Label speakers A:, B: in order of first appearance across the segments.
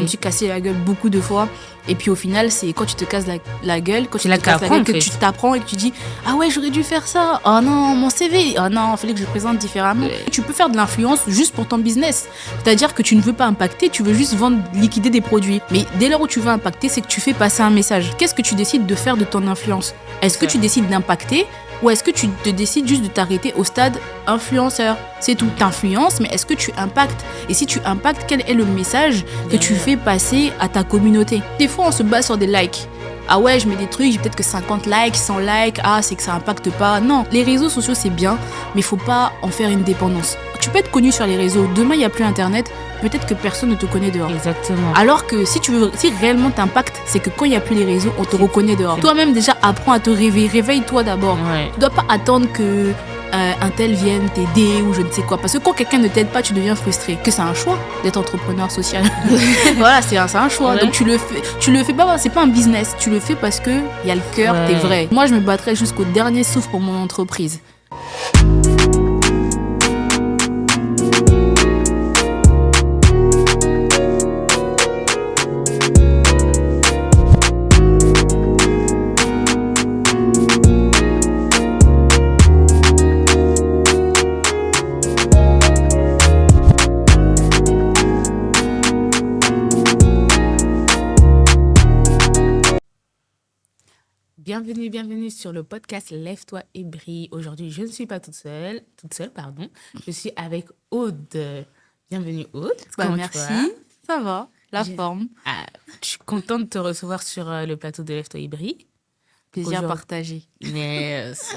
A: me suis cassé la gueule beaucoup de fois. Et puis au final, c'est quand tu te casses la gueule, quand tu te casses la gueule, que tu t'apprends et que tu dis ah ouais, j'aurais dû faire ça. Oh non, mon CV. Oh non, il fallait que je le présente différemment. Tu peux faire de l'influence juste pour ton business. C'est-à-dire que tu ne veux pas impacter, tu veux juste vendre, liquider des produits. Mais dès lors où tu veux impacter, c'est que tu fais passer un message. Qu'est-ce que tu décides de faire de ton influence? Est-ce que tu décides d'impacter ou est-ce que tu te décides juste de t'arrêter au stade influenceur? C'est tout, t'influences, mais est-ce que tu impactes? Et si tu impactes, quel est le message que tu fais passer à ta communauté? Des fois, on se base sur des likes. Ah ouais, je mets des trucs, j'ai peut-être que 50 likes, 100 likes, ah c'est que ça impacte pas. Non, les réseaux sociaux c'est bien, mais il faut pas en faire une dépendance. Tu peux être connu sur les réseaux, demain il n'y a plus internet, peut-être que personne ne te connaît dehors.
B: Exactement.
A: Alors que si réellement t'impactes, c'est que quand il n'y a plus les réseaux, on te reconnaît dehors. Toi-même déjà apprends à te réveiller, réveille-toi d'abord. Ouais. Tu dois pas attendre que un tel vienne t'aider ou je ne sais quoi. Parce que quand quelqu'un ne t'aide pas, tu deviens frustré. Que c'est un choix d'être entrepreneur social. Voilà, c'est un choix. Ouais. Donc tu le fais pas, c'est pas un business. Tu le fais parce que il y a le cœur, t'es vrai. Moi, je me battrai jusqu'au dernier souffle pour mon entreprise.
B: Bienvenue sur le podcast Lève-toi et brille. Aujourd'hui, je ne suis pas toute seule, Je suis avec Aude. Bienvenue Aude.
A: Merci. Ça va, forme.
B: Je suis contente de te recevoir sur le plateau de Lève-toi et brille.
A: Plaisir partagé.
B: Merci.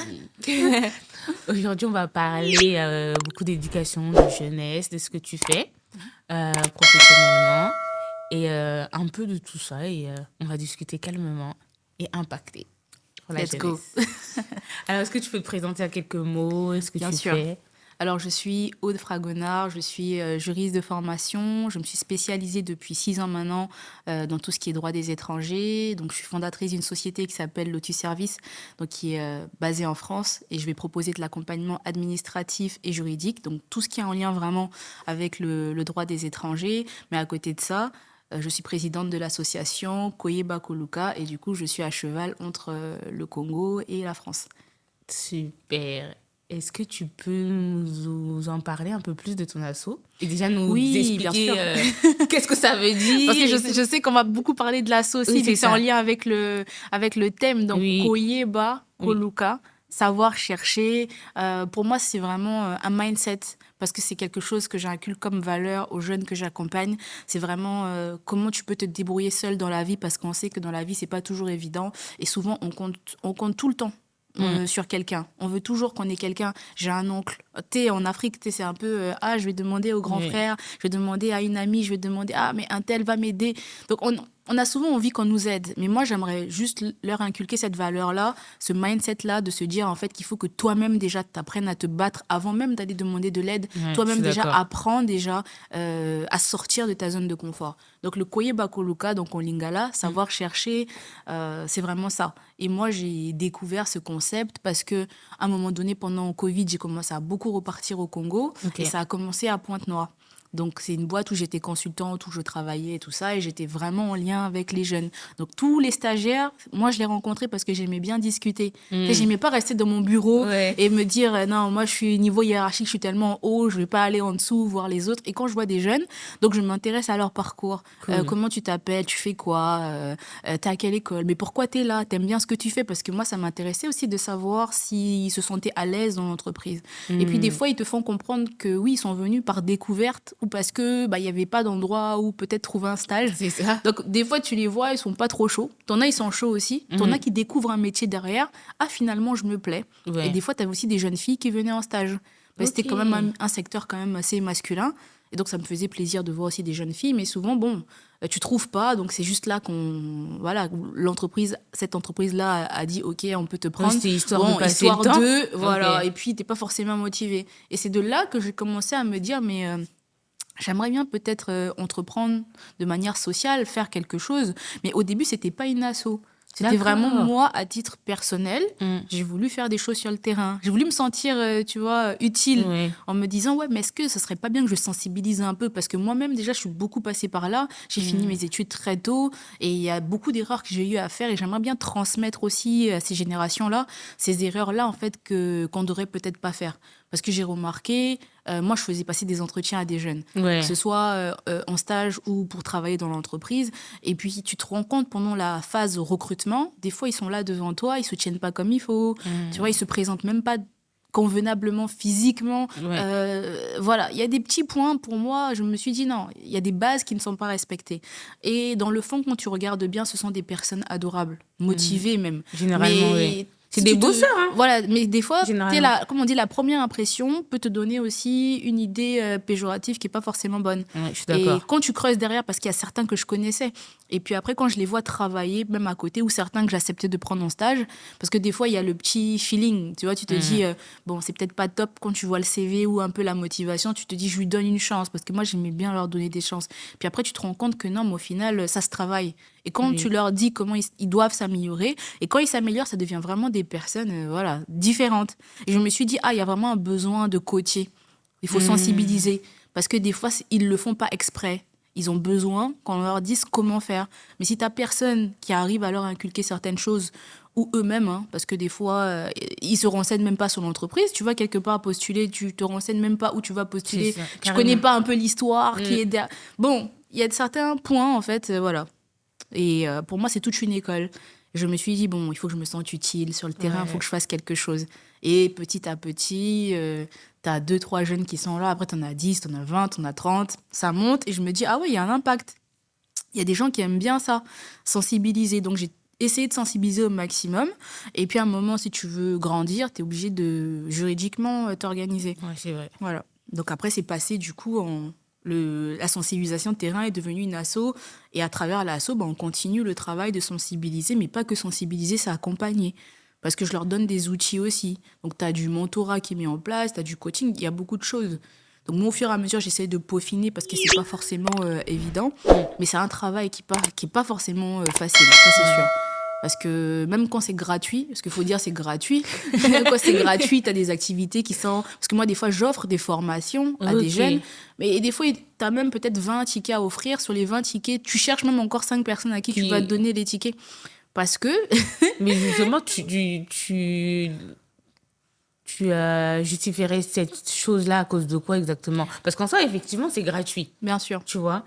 B: Aujourd'hui, on va parler beaucoup d'éducation, de jeunesse, de ce que tu fais professionnellement et un peu de tout ça. Et on va discuter calmement et impacter.
A: Let's go.
B: Alors, est-ce que tu peux te présenter en quelques mots?
A: Bien sûr. Fais? Alors, je suis Aude Fragonard, je suis juriste de formation. Je me suis spécialisée depuis 6 ans maintenant dans tout ce qui est droit des étrangers. Donc, je suis fondatrice d'une société qui s'appelle Lotus Service, donc qui est basée en France. Et je vais proposer de l'accompagnement administratif et juridique, donc tout ce qui est en lien vraiment avec le droit des étrangers. Mais à côté de ça, je suis présidente de l'association Koyeba Koluka et du coup, je suis à cheval entre le Congo et la France.
B: Super. Est-ce que tu peux nous en parler un peu plus de ton asso et déjà nous expliquer qu'est-ce que ça veut dire?
A: Parce que je sais qu'on va beaucoup parler de l'asso aussi, oui, c'est en lien avec le thème. Donc, Koyeba Koluka, savoir chercher. Pour moi, c'est vraiment un mindset. Parce que c'est quelque chose que j'inculque comme valeur aux jeunes que j'accompagne. C'est vraiment comment tu peux te débrouiller seul dans la vie, parce qu'on sait que dans la vie, c'est pas toujours évident. Et souvent, on compte tout le temps sur quelqu'un. On veut toujours qu'on ait quelqu'un. J'ai un oncle. En Afrique, c'est un peu je vais demander au grand frère, je vais demander à une amie, je vais demander mais un tel va m'aider. Donc, on a souvent envie qu'on nous aide. Mais moi, j'aimerais juste leur inculquer cette valeur-là, ce mindset-là, de se dire en fait qu'il faut que toi-même déjà t'apprennes à te battre avant même d'aller demander de l'aide. Toi-même déjà apprends déjà à sortir de ta zone de confort. Donc le Koyeba Koluka, donc en lingala, savoir chercher, c'est vraiment ça. Et moi, j'ai découvert ce concept parce que à un moment donné, pendant le Covid, j'ai commencé à beaucoup repartir au Congo et ça a commencé à Pointe-Noire. Donc, c'est une boîte où j'étais consultante, où je travaillais et tout ça, et j'étais vraiment en lien avec les jeunes. Donc, tous les stagiaires, moi, je les rencontrais parce que j'aimais bien discuter. J'aimais pas rester dans mon bureau et me dire, non, moi, je suis niveau hiérarchique, je suis tellement haut, je vais pas aller en dessous, voir les autres. Et quand je vois des jeunes, donc, je m'intéresse à leur parcours. Cool. Comment tu t'appelles, tu fais quoi, t'es à quelle école, mais pourquoi t'es là, t'aimes bien ce que tu fais? Parce que moi, ça m'intéressait aussi de savoir s'ils se sentaient à l'aise dans l'entreprise. Et puis, des fois, ils te font comprendre que oui, ils sont venus par découverte ou parce que il y avait pas d'endroit où peut-être trouver un stage.
B: C'est ça.
A: Donc des fois tu les vois, ils sont pas trop chauds. T'en as, ils sont chauds aussi. T'en as qui découvrent un métier derrière. Finalement je me plais. Et des fois t'avais aussi des jeunes filles qui venaient en stage. C'était quand même un secteur quand même assez masculin. Et donc ça me faisait plaisir de voir aussi des jeunes filles. Mais souvent tu trouves pas, donc c'est juste là cette entreprise-là a dit ok, on peut te prendre.
B: C'est histoire de passer le temps.
A: Voilà. Et puis t'es pas forcément motivé. Et c'est de là que j'ai commencé à me dire mais j'aimerais bien peut-être entreprendre de manière sociale, faire quelque chose. Mais au début, c'était pas une asso. C'était vraiment moi, à titre personnel. J'ai voulu faire des choses sur le terrain. J'ai voulu me sentir, tu vois, utile en me disant, ouais, mais est-ce que ça serait pas bien que je sensibilise un peu? Parce que moi-même, déjà, je suis beaucoup passée par là. J'ai fini mes études très tôt et il y a beaucoup d'erreurs que j'ai eu à faire et j'aimerais bien transmettre aussi à ces générations-là, ces erreurs-là, en fait, qu'on devrait peut-être pas faire. Parce que j'ai remarqué, moi, je faisais passer des entretiens à des jeunes, que ce soit en stage ou pour travailler dans l'entreprise. Et puis, tu te rends compte pendant la phase recrutement, des fois, ils sont là devant toi, ils ne se tiennent pas comme il faut. Tu vois, ils ne se présentent même pas convenablement, physiquement. Voilà, il y a des petits points, pour moi, je me suis dit non, il y a des bases qui ne sont pas respectées. Et dans le fond, quand tu regardes bien, ce sont des personnes adorables, motivées même.
B: Généralement, oui. C'est des bosseurs, hein.
A: Voilà, mais des fois, comme on dit, la première impression peut te donner aussi une idée péjorative qui n'est pas forcément bonne.
B: Je suis d'accord.
A: Et quand tu creuses derrière, parce qu'il y a certains que je connaissais, et puis après, quand je les vois travailler, même à côté, ou certains que j'acceptais de prendre en stage, parce que des fois, il y a le petit feeling, tu vois, tu te dis, bon, c'est peut-être pas top quand tu vois le CV ou un peu la motivation, tu te dis, je lui donne une chance, parce que moi, j'aimais bien leur donner des chances. Puis après, tu te rends compte que non, mais au final, ça se travaille. Et quand tu leur dis comment ils doivent s'améliorer, et quand ils s'améliorent, ça devient vraiment des personnes voilà, différentes. Et je me suis dit, il y a vraiment un besoin de coacher. Il faut sensibiliser. Parce que des fois, ils ne le font pas exprès. Ils ont besoin qu'on leur dise comment faire. Mais si tu n'as personne qui arrive à leur inculquer certaines choses, ou eux-mêmes, parce que des fois, ils ne se renseignent même pas sur l'entreprise. Tu vas quelque part postuler, tu ne te renseignes même pas où tu vas postuler. Tu ne connais pas un peu l'histoire qui est derrière. Bon, il y a certains points, en fait, voilà. Et pour moi, c'est toute une école. Je me suis dit, bon, il faut que je me sente utile sur le terrain, il faut que je fasse quelque chose. Et petit à petit, tu as 2-3 jeunes qui sont là, après tu en as 10, tu en as 20, tu en as 30, ça monte et je me dis, ah ouais, il y a un impact. Il y a des gens qui aiment bien ça, sensibiliser. Donc j'ai essayé de sensibiliser au maximum. Et puis à un moment, si tu veux grandir, tu es obligé de juridiquement t'organiser.
B: Ouais, c'est vrai.
A: Voilà. Donc après, c'est passé du coup la sensibilisation de terrain est devenue une asso et à travers l'asso, on continue le travail de sensibiliser, mais pas que sensibiliser, c'est accompagner. Parce que je leur donne des outils aussi. Donc, tu as du mentorat qui est mis en place, tu as du coaching, il y a beaucoup de choses. Donc, moi, au fur et à mesure, j'essaie de peaufiner parce que c'est pas forcément évident, mais c'est un travail qui est pas forcément facile, ça c'est sûr. Parce que même quand c'est gratuit, parce qu'il faut dire c'est gratuit, quand c'est gratuit, tu as des activités qui sont... Parce que moi, des fois, j'offre des formations à des jeunes, mais des fois, tu as même peut-être 20 tickets à offrir. Sur les 20 tickets, tu cherches même encore 5 personnes à qui tu vas donner les tickets. Parce que...
B: Mais justement, tu justifierais cette chose-là à cause de quoi exactement? Parce qu'en soi, effectivement, c'est gratuit.
A: Bien sûr.
B: Tu vois?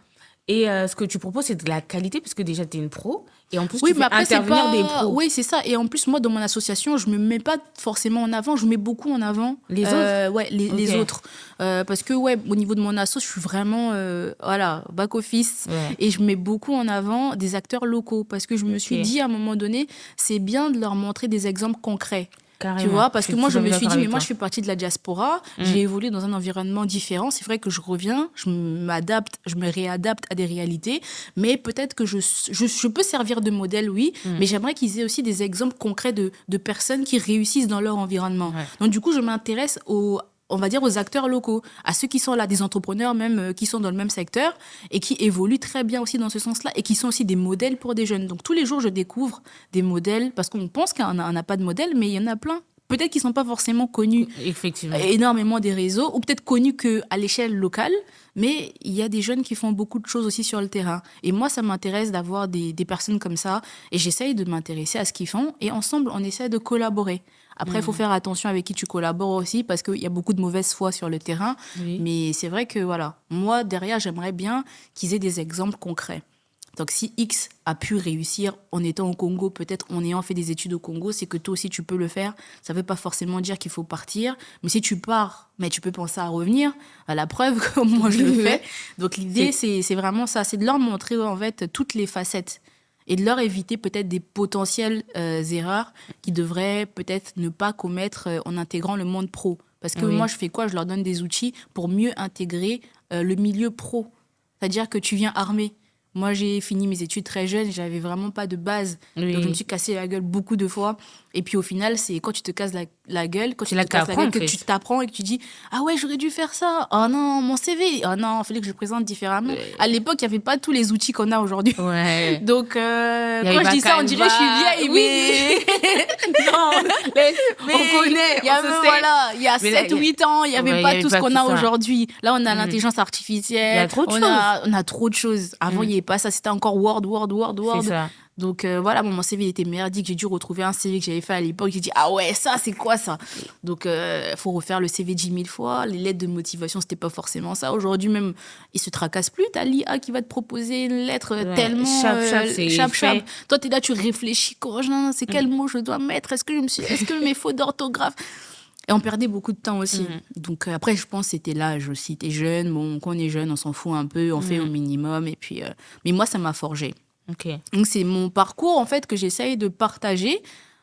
B: Et ce que tu proposes, c'est de la qualité, parce que déjà, tu es une pro. Et en plus, tu fais intervenir des pros.
A: Oui, c'est ça. Et en plus, moi, dans mon association, je ne me mets pas forcément en avant. Je mets beaucoup en avant.
B: Les autres?
A: Ouais, les autres. Parce que, ouais, au niveau de mon asso, je suis vraiment, back-office. Ouais. Et je mets beaucoup en avant des acteurs locaux. Parce que je me suis dit, à un moment donné, c'est bien de leur montrer des exemples concrets. Carrément. Tu vois, parce que moi, je me suis dit, mais moi, je fais partie de la diaspora, j'ai évolué dans un environnement différent. C'est vrai que je reviens, je m'adapte, je me réadapte à des réalités, mais peut-être que je peux servir de modèle, oui, mais j'aimerais qu'ils aient aussi des exemples concrets de personnes qui réussissent dans leur environnement. Ouais. Donc, du coup, je m'intéresse on va dire aux acteurs locaux, à ceux qui sont là, des entrepreneurs même qui sont dans le même secteur et qui évoluent très bien aussi dans ce sens-là et qui sont aussi des modèles pour des jeunes. Donc tous les jours, je découvre des modèles parce qu'on pense qu'on n'a pas de modèle, mais il y en a plein. Peut-être qu'ils ne sont pas forcément connus énormément des réseaux ou peut-être connus qu'à l'échelle locale, mais il y a des jeunes qui font beaucoup de choses aussi sur le terrain. Et moi, ça m'intéresse d'avoir des personnes comme ça et j'essaye de m'intéresser à ce qu'ils font et ensemble, on essaie de collaborer. Après, il faut faire attention avec qui tu collabores aussi parce qu'il y a beaucoup de mauvaise foi sur le terrain. Oui. Mais c'est vrai que, voilà, moi, derrière, j'aimerais bien qu'ils aient des exemples concrets. Donc, si X a pu réussir en étant au Congo, peut-être en ayant fait des études au Congo, c'est que toi aussi, tu peux le faire. Ça ne veut pas forcément dire qu'il faut partir. Mais si tu pars, mais tu peux penser à revenir. À la preuve, comme moi, je le fais. Donc, l'idée, c'est vraiment ça. C'est de leur montrer, en fait, toutes les facettes. Et de leur éviter peut-être des potentielles erreurs qu'ils devraient peut-être ne pas commettre en intégrant le monde pro. Parce que moi, je fais quoi? Je leur donne des outils pour mieux intégrer le milieu pro. C'est-à-dire que tu viens armé. Moi, j'ai fini mes études très jeune, j'avais vraiment pas de base. Donc, je me suis cassé la gueule beaucoup de fois. Et puis, au final, c'est quand tu te casses la gueule, quand tu te casses la gueule, que tu t'apprends et que tu dis « Ah ouais, j'aurais dû faire ça. Oh non, mon CV. Oh non, il fallait que je le présente différemment. » À l'époque, il n'y avait pas tous les outils qu'on a aujourd'hui.
B: Ouais.
A: Donc, quand je dis ça, on dirait que je suis vieille, mais...
B: non, on connaît,
A: il y avait, voilà, il y a 7-8 ans, il n'y avait pas tout ce qu'on a aujourd'hui. Là, on a l'intelligence artificielle.
B: Il y a trop de choses.
A: On a trop de choses. Avant, il n'y avait pas ça. C'était encore Word.
B: C'est ça.
A: Donc voilà, mon CV était merdique. J'ai dû retrouver un CV que j'avais fait à l'époque. J'ai dit, ah ouais, ça, c'est quoi ça? Donc, faut refaire le CV 10 000 fois. Les lettres de motivation, c'était pas forcément ça. Aujourd'hui, même, ils se tracassent plus. T'as l'IA qui va te proposer une lettre tellement... Chap. Toi, t'es là, tu réfléchis. C'est quel mot je dois mettre? Est-ce que mes fautes d'orthographe? Et on perdait beaucoup de temps aussi. Donc après, je pense que c'était l'âge aussi. T'es jeune, bon, quand on est jeune, on s'en fout un peu, on fait au minimum. Et puis, mais moi, ça m'a forgé.
B: Okay.
A: Donc c'est mon parcours, en fait, que j'essaye de partager,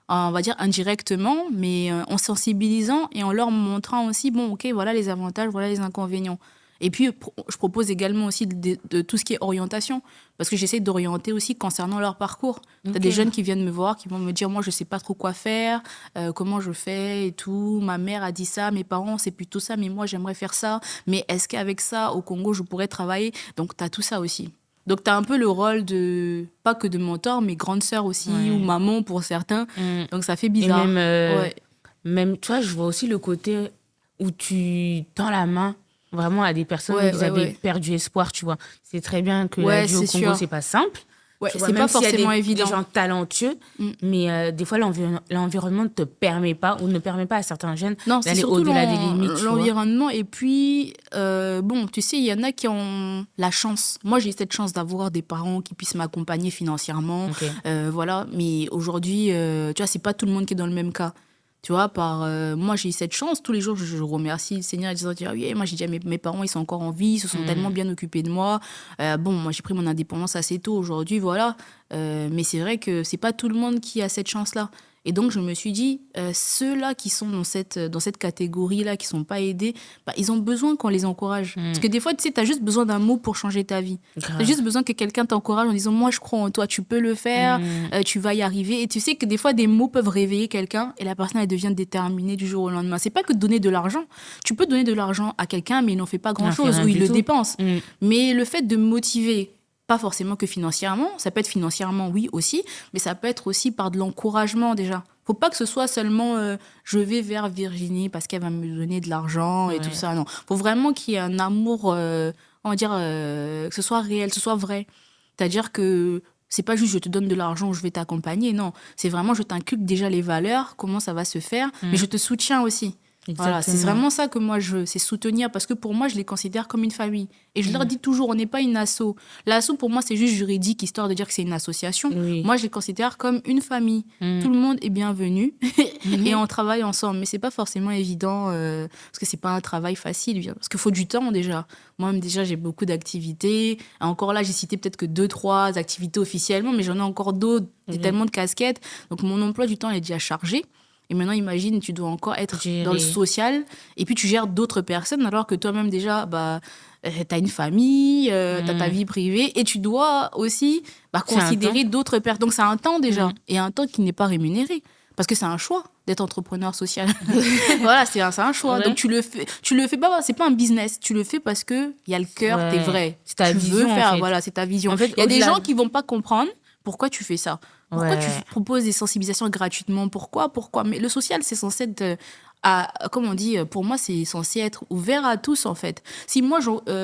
A: on va dire indirectement, mais en sensibilisant et en leur montrant aussi, bon, ok, voilà les avantages, voilà les inconvénients. Et puis, je propose également aussi de tout ce qui est orientation, parce que j'essaie d'orienter aussi concernant leur parcours. Okay. Tu as des jeunes qui viennent me voir, qui vont me dire, moi, je ne sais pas trop quoi faire, comment je fais et tout. Ma mère a dit ça, mes parents, c'est plutôt ça, mais moi, j'aimerais faire ça. Mais est-ce qu'avec ça, au Congo, je pourrais travailler? Donc, tu as tout ça aussi. Donc, tu as un peu le rôle de, pas que de mentor, mais grande sœur aussi, ou maman pour certains. Donc, ça fait bizarre.
B: Et même, tu vois, je vois aussi le côté où tu tends la main vraiment à des personnes qui avaient perdu espoir, tu vois. C'est très bien que la vie au Congo, c'est pas simple.
A: C'est pas forcément évident.
B: Des gens talentueux, mais des fois, l'environnement ne te permet pas ou ne permet pas à certains jeunes d'aller au-delà des limites.
A: L'environnement, et puis, bon, tu sais, il y en a qui ont la chance. Moi, j'ai cette chance d'avoir des parents qui puissent m'accompagner financièrement. Voilà, mais aujourd'hui, tu vois, c'est pas tout le monde qui est dans le même cas. Tu vois, moi, j'ai eu cette chance. Tous les jours, je remercie le Seigneur en disant, oui, moi, j'ai dit à mes parents, ils sont encore en vie, ils se sont tellement bien occupés de moi. Bon, moi, j'ai pris mon indépendance assez tôt aujourd'hui, voilà. Mais c'est vrai que c'est pas tout le monde qui a cette chance-là. Et donc, je me suis dit, ceux-là qui sont dans cette catégorie-là, qui sont pas aidés, bah, ils ont besoin qu'on les encourage. Parce que des fois, tu sais, t'as juste besoin d'un mot pour changer ta vie. T'as juste besoin que quelqu'un t'encourage en disant, moi, je crois en toi, tu peux le faire, tu vas y arriver. Et tu sais que des fois, des mots peuvent réveiller quelqu'un et la personne, elle devient déterminée du jour au lendemain. C'est pas que de donner de l'argent. Tu peux donner de l'argent à quelqu'un, mais il n'en fait pas grand-chose, ou il le dépense. Mais le fait de motiver, pas forcément que financièrement, ça peut être financièrement, oui, aussi, mais ça peut être aussi par de l'encouragement déjà. Faut pas que ce soit seulement je vais vers Virginie parce qu'elle va me donner de l'argent et tout ça, non. Faut vraiment qu'il y ait un amour, on va dire, que ce soit réel, que ce soit vrai. C'est-à-dire que c'est pas juste je te donne de l'argent ou je vais t'accompagner, non. C'est vraiment je t'inculque déjà les valeurs, comment ça va se faire, mais je te soutiens aussi. Voilà, c'est vraiment ça que moi je veux, c'est soutenir, parce que pour moi je les considère comme une famille et je leur dis toujours, on n'est pas une asso. L'asso pour moi c'est juste juridique, histoire de dire que c'est une association. Moi je les considère comme une famille, tout le monde est bienvenu et on travaille ensemble, mais c'est pas forcément évident parce que c'est pas un travail facile, parce qu'il faut du temps déjà. Moi-même déjà j'ai beaucoup d'activités, encore là j'ai cité peut-être que 2-3 activités officiellement, mais j'en ai encore d'autres, j'ai tellement de casquettes, donc mon emploi du temps est déjà chargé. Et maintenant, imagine, tu dois encore être dans le social et puis tu gères d'autres personnes alors que toi-même déjà, tu as une famille, tu as ta vie privée et tu dois aussi considérer d'autres personnes. Donc, c'est un temps déjà et un temps qui n'est pas rémunéré parce que c'est un choix d'être entrepreneur social. Voilà, c'est un choix. Donc, tu le fais pas, c'est pas un business. Tu le fais parce qu'il y a le cœur, t'es vrai.
B: C'est ta vision,
A: veux faire,
B: en fait.
A: Voilà, c'est ta vision.
B: En fait,
A: il y a des gens qui vont pas comprendre pourquoi tu fais ça. Pourquoi tu proposes des sensibilisations gratuitement? Pourquoi? Mais le social, c'est censé être, comme on dit, pour moi, c'est censé être ouvert à tous, en fait. Si moi,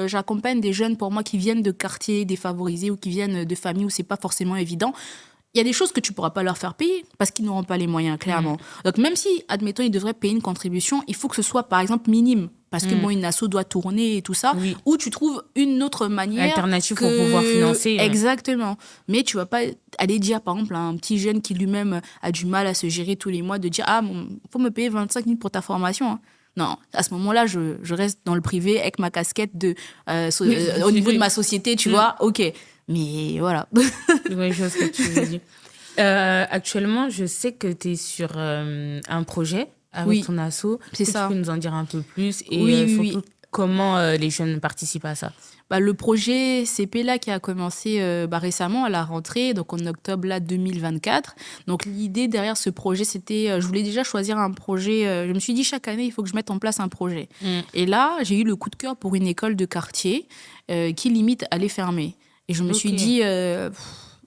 A: j'accompagne des jeunes, pour moi, qui viennent de quartiers défavorisés ou qui viennent de familles où c'est pas forcément évident, il y a des choses que tu pourras pas leur faire payer parce qu'ils n'auront pas les moyens, clairement. Donc, même si, admettons, ils devraient payer une contribution, il faut que ce soit, par exemple, minime. Parce que, bon, une asso doit tourner et tout ça. Ou tu trouves une autre manière.
B: Alternative pour pouvoir financer.
A: Exactement. Mais tu vas pas aller dire, par exemple, à un petit jeune qui lui-même a du mal à se gérer tous les mois, de dire, faut me payer 25 000 pour ta formation. Hein. Non, à ce moment-là, je reste dans le privé avec ma casquette au niveau de ma société, tu vois. OK. Mais voilà.
B: Oui, je vois ce que tu veux dire. Actuellement, je sais que tu es sur un projet avec ton asso.
A: C'est ça.
B: Tu peux nous en dire un peu plus et surtout comment les jeunes participent à ça?
A: Le projet CP là qui a commencé récemment à la rentrée, donc en octobre là 2024. Donc l'idée derrière ce projet, c'était, je voulais déjà choisir un projet. Je me suis dit chaque année, il faut que je mette en place un projet. Et là, j'ai eu le coup de cœur pour une école de quartier qui limite allait fermer. Et je me suis dit,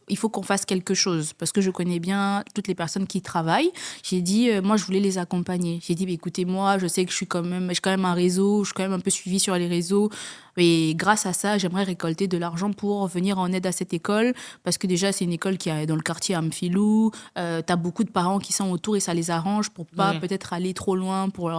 A: il faut qu'on fasse quelque chose parce que je connais bien toutes les personnes qui travaillent. J'ai dit, moi, je voulais les accompagner. J'ai dit, écoutez, moi, je sais que j'ai quand même un réseau, je suis quand même un peu suivie sur les réseaux. Et grâce à ça, j'aimerais récolter de l'argent pour venir en aide à cette école parce que déjà, c'est une école qui est dans le quartier Amphilou. Tu as beaucoup de parents qui sont autour et ça les arrange pour pas peut-être aller trop loin pour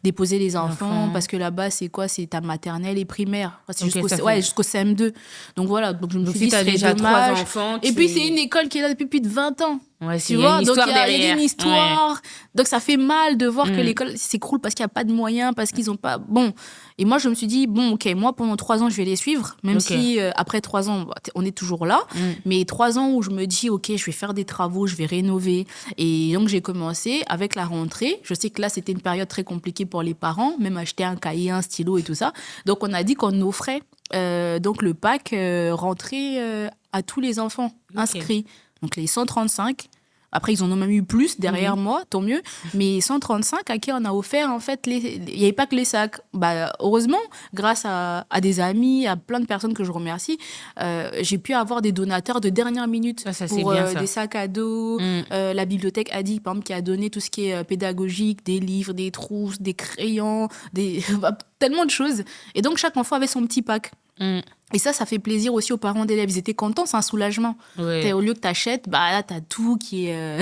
A: déposer les enfants parce que là-bas, c'est quoi? C'est ta maternelle et primaire. C'est jusqu'au CM2. Donc voilà, donc je me suis dit, c'est
B: déjà
A: dommage.
B: 3 enfants.
A: Et puis, c'est une école qui est là depuis plus de 20 ans.
B: Ouais,
A: tu vois, donc il y a une histoire.
B: Ouais.
A: Donc ça fait mal de voir que l'école s'écroule parce qu'il n'y a pas de moyens, parce qu'ils n'ont pas. Bon. Et moi, je me suis dit, bon, ok, moi, pendant 3 ans, je vais les suivre, même si après 3 ans, on est toujours là. Mais 3 ans où je me dis, ok, je vais faire des travaux, je vais rénover. Et donc, j'ai commencé avec la rentrée. Je sais que là, c'était une période très compliquée pour les parents, même acheter un cahier, un stylo et tout ça. Donc, on a dit qu'on offrait donc le pack rentrée à tous les enfants inscrits. Donc les 135, après ils en ont même eu plus derrière moi, tant mieux, mais 135 à qui on a offert en fait, il n'y avait pas que les sacs. Heureusement, grâce à des amis, à plein de personnes que je remercie, j'ai pu avoir des donateurs de dernière minute pour des sacs à dos, la bibliothèque Adi, par exemple, qui a donné tout ce qui est pédagogique, des livres, des trousses, des crayons, tellement de choses. Et donc chaque enfant avait son petit pack. Et ça fait plaisir aussi aux parents d'élèves. Ils étaient contents, c'est un soulagement. Au lieu que tu achètes, là, tu as tout qui est,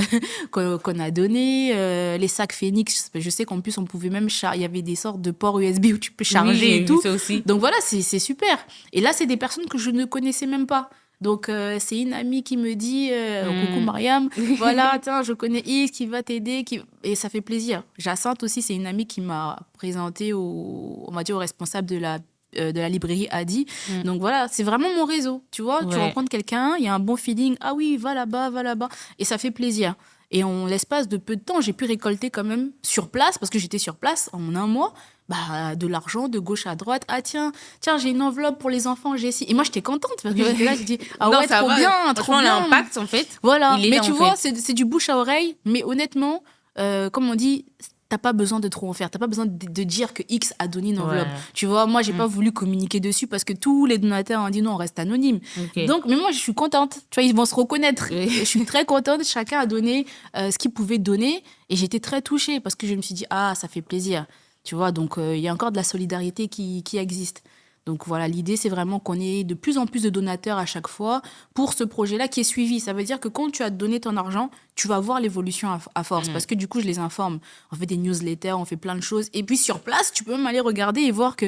A: qu'on a donné. Les sacs Phoenix, je sais qu'en plus, on pouvait même il y avait des sortes de ports USB où tu peux charger et tout.
B: Ça aussi.
A: Donc voilà, c'est super. Et là, c'est des personnes que je ne connaissais même pas. Donc, c'est une amie qui me dit coucou Mariam, voilà, attends, je connais X qui va t'aider. Et ça fait plaisir. Jacinthe aussi, c'est une amie qui m'a présenté on va dire, au responsable de la librairie Adi. Donc voilà, c'est vraiment mon réseau. Tu vois, tu rencontres quelqu'un, il y a un bon feeling. Ah oui, va là-bas. Et ça fait plaisir. Et en l'espace de peu de temps, j'ai pu récolter quand même sur place, parce que j'étais sur place en un mois, de l'argent de gauche à droite. Ah tiens, j'ai une enveloppe pour les enfants, j'ai ici. Et moi, j'étais contente parce que j'étais là, je dis, ah ouais, trop bien, trop bien.
B: L'impact, en fait.
A: Voilà, mais tu vois, c'est du bouche à oreille. Mais honnêtement, comme on dit, t'as pas besoin de trop en faire. T'as pas besoin de dire que X a donné une enveloppe. Tu vois, moi, j'ai pas voulu communiquer dessus parce que tous les donateurs ont dit non, on reste anonyme. Donc, mais moi, je suis contente. Tu vois, ils vont se reconnaître. Je suis très contente. Chacun a donné ce qu'il pouvait donner. Et j'étais très touchée parce que je me suis dit, ah, ça fait plaisir. Tu vois, donc il y a encore de la solidarité qui existe. Donc voilà, l'idée, c'est vraiment qu'on ait de plus en plus de donateurs à chaque fois pour ce projet-là qui est suivi. Ça veut dire que quand tu as donné ton argent, tu vas voir l'évolution à force. Parce que du coup, je les informe. On fait des newsletters, on fait plein de choses. Et puis sur place, tu peux même aller regarder et voir que...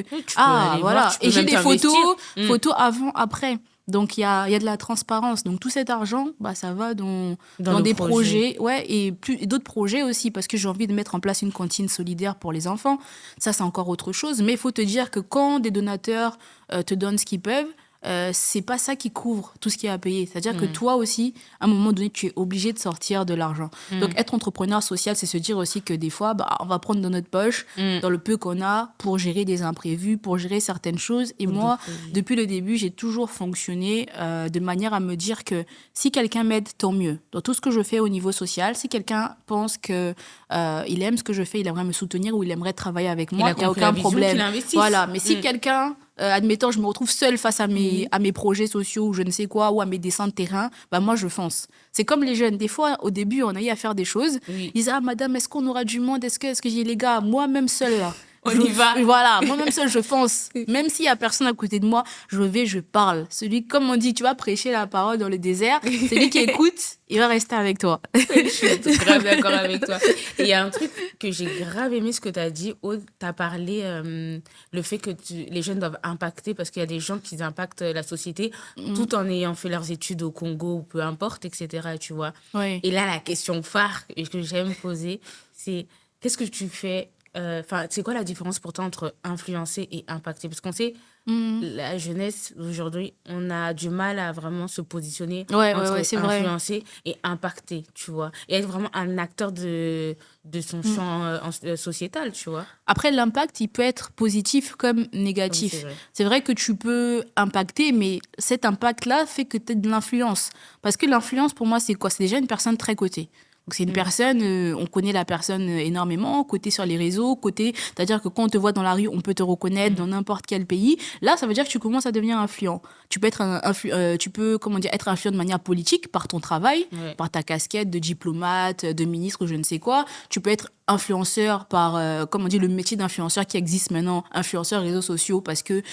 A: voilà. Et j'ai des photos avant, après. Donc, il y a de la transparence. Donc, tout cet argent, ça va dans des projets. Et d'autres projets aussi, parce que j'ai envie de mettre en place une cantine solidaire pour les enfants. Ça, c'est encore autre chose. Mais il faut te dire que quand des donateurs te donnent ce qu'ils peuvent, c'est pas ça qui couvre tout ce qu'il y a à payer. C'est-à-dire que toi aussi, à un moment donné, tu es obligé de sortir de l'argent. Donc, être entrepreneur social, c'est se dire aussi que des fois, on va prendre dans notre poche, dans le peu qu'on a, pour gérer des imprévus, pour gérer certaines choses. Et moi, depuis le début, j'ai toujours fonctionné de manière à me dire que si quelqu'un m'aide, tant mieux. Dans tout ce que je fais au niveau social, si quelqu'un pense que il aime ce que je fais, il aimerait me soutenir ou il aimerait travailler avec moi, il n'y a aucun problème. Voilà. Mais si quelqu'un... admettons, je me retrouve seule face à mes projets sociaux ou je ne sais quoi, ou à mes dessins de terrain, moi, je fonce. C'est comme les jeunes. Des fois, au début, on a eu à faire des choses. Ils disent, ah, madame, est-ce qu'on aura du monde? Est-ce que j'ai les gars? Moi-même seule, là.
B: On y va.
A: Voilà, moi-même seule, je fonce. Même s'il n'y a personne à côté de moi, je parle. Celui, comme on dit, tu vas prêcher la parole dans le désert. Celui qui écoute, il va rester avec toi.
B: Je suis grave d'accord avec toi. Et il y a un truc que j'ai grave aimé ce que tu as dit. Tu as parlé le fait que les jeunes doivent impacter parce qu'il y a des gens qui impactent la société tout en ayant fait leurs études au Congo ou peu importe, etc. Tu vois.
A: Oui.
B: Et là, la question phare que j'aime poser, c'est qu'est-ce que tu fais c'est quoi la différence pour toi entre influencer et impacter? Parce qu'on sait, La jeunesse aujourd'hui, on a du mal à vraiment se positionner
A: Ouais,
B: entre
A: c'est vrai.
B: influencer et impacter, tu vois. Et être vraiment un acteur de son champ sociétal, tu vois.
A: Après, l'impact, il peut être positif comme
B: Oui, c'est
A: négatif.
B: vrai.
A: C'est vrai que tu peux impacter, mais cet impact-là fait que tu as de l'influence. Parce que l'influence, pour moi, c'est quoi? C'est déjà une personne très cotée. Donc, c'est une personne, on connaît la personne énormément, cotée sur les réseaux, cotée, c'est-à-dire que quand on te voit dans la rue, on peut te reconnaître dans n'importe quel pays. Là, ça veut dire que tu commences à devenir influent. Tu peux être, tu peux, comment dire, être influent de manière politique par ton travail,
B: Ouais.
A: par ta casquette de diplomate, de ministre, je ne sais quoi. Tu peux être influenceur par, comment dire, le métier d'influenceur qui existe maintenant, influenceur réseaux sociaux, parce que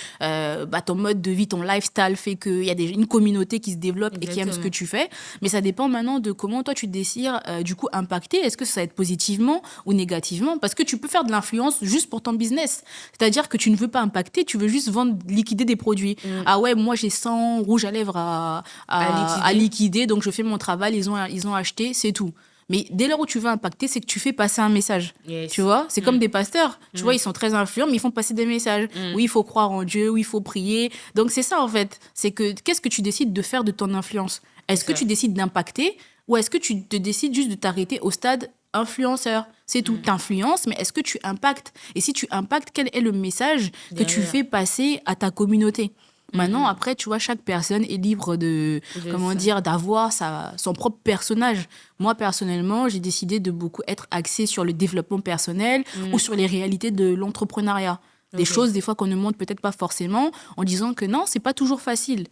A: ton mode de vie, ton lifestyle fait qu'il y a une communauté qui se développe et qui aime ce que
B: Exactement.
A: tu fais. Mais ça dépend maintenant de comment toi tu désires du coup impacter. Est-ce que ça va être positivement ou négativement? Parce que tu peux faire de l'influence juste pour ton business. C'est-à-dire que tu ne veux pas impacter, tu veux juste vendre, liquider des produits. Ah ouais, moi j'ai 100 rouges à lèvres à liquider, donc je fais mon travail, ils ont acheté, c'est tout. Mais dès lors où tu veux impacter, c'est que tu fais passer un message.
B: Yes.
A: Tu vois, c'est comme des pasteurs. Tu vois, ils sont très influents, mais ils font passer des messages. Oui, il faut croire en Dieu, oui, il faut prier. Donc, c'est ça, en fait. C'est que qu'est-ce que tu décides de faire de ton influence? Est-ce que tu décides d'impacter ou est-ce que tu te décides juste de t'arrêter au stade influenceur? C'est tout. T'influences, mais est-ce que tu impactes? Et si tu impactes, quel est le message que tu fais passer à ta communauté? Maintenant, après, tu vois, chaque personne est libre d'avoir son propre personnage. Moi, personnellement, j'ai décidé de beaucoup être axée sur le développement personnel ou sur les réalités de l'entrepreneuriat. Des choses, des fois, qu'on ne montre peut-être pas forcément, en disant que non, c'est pas toujours facile.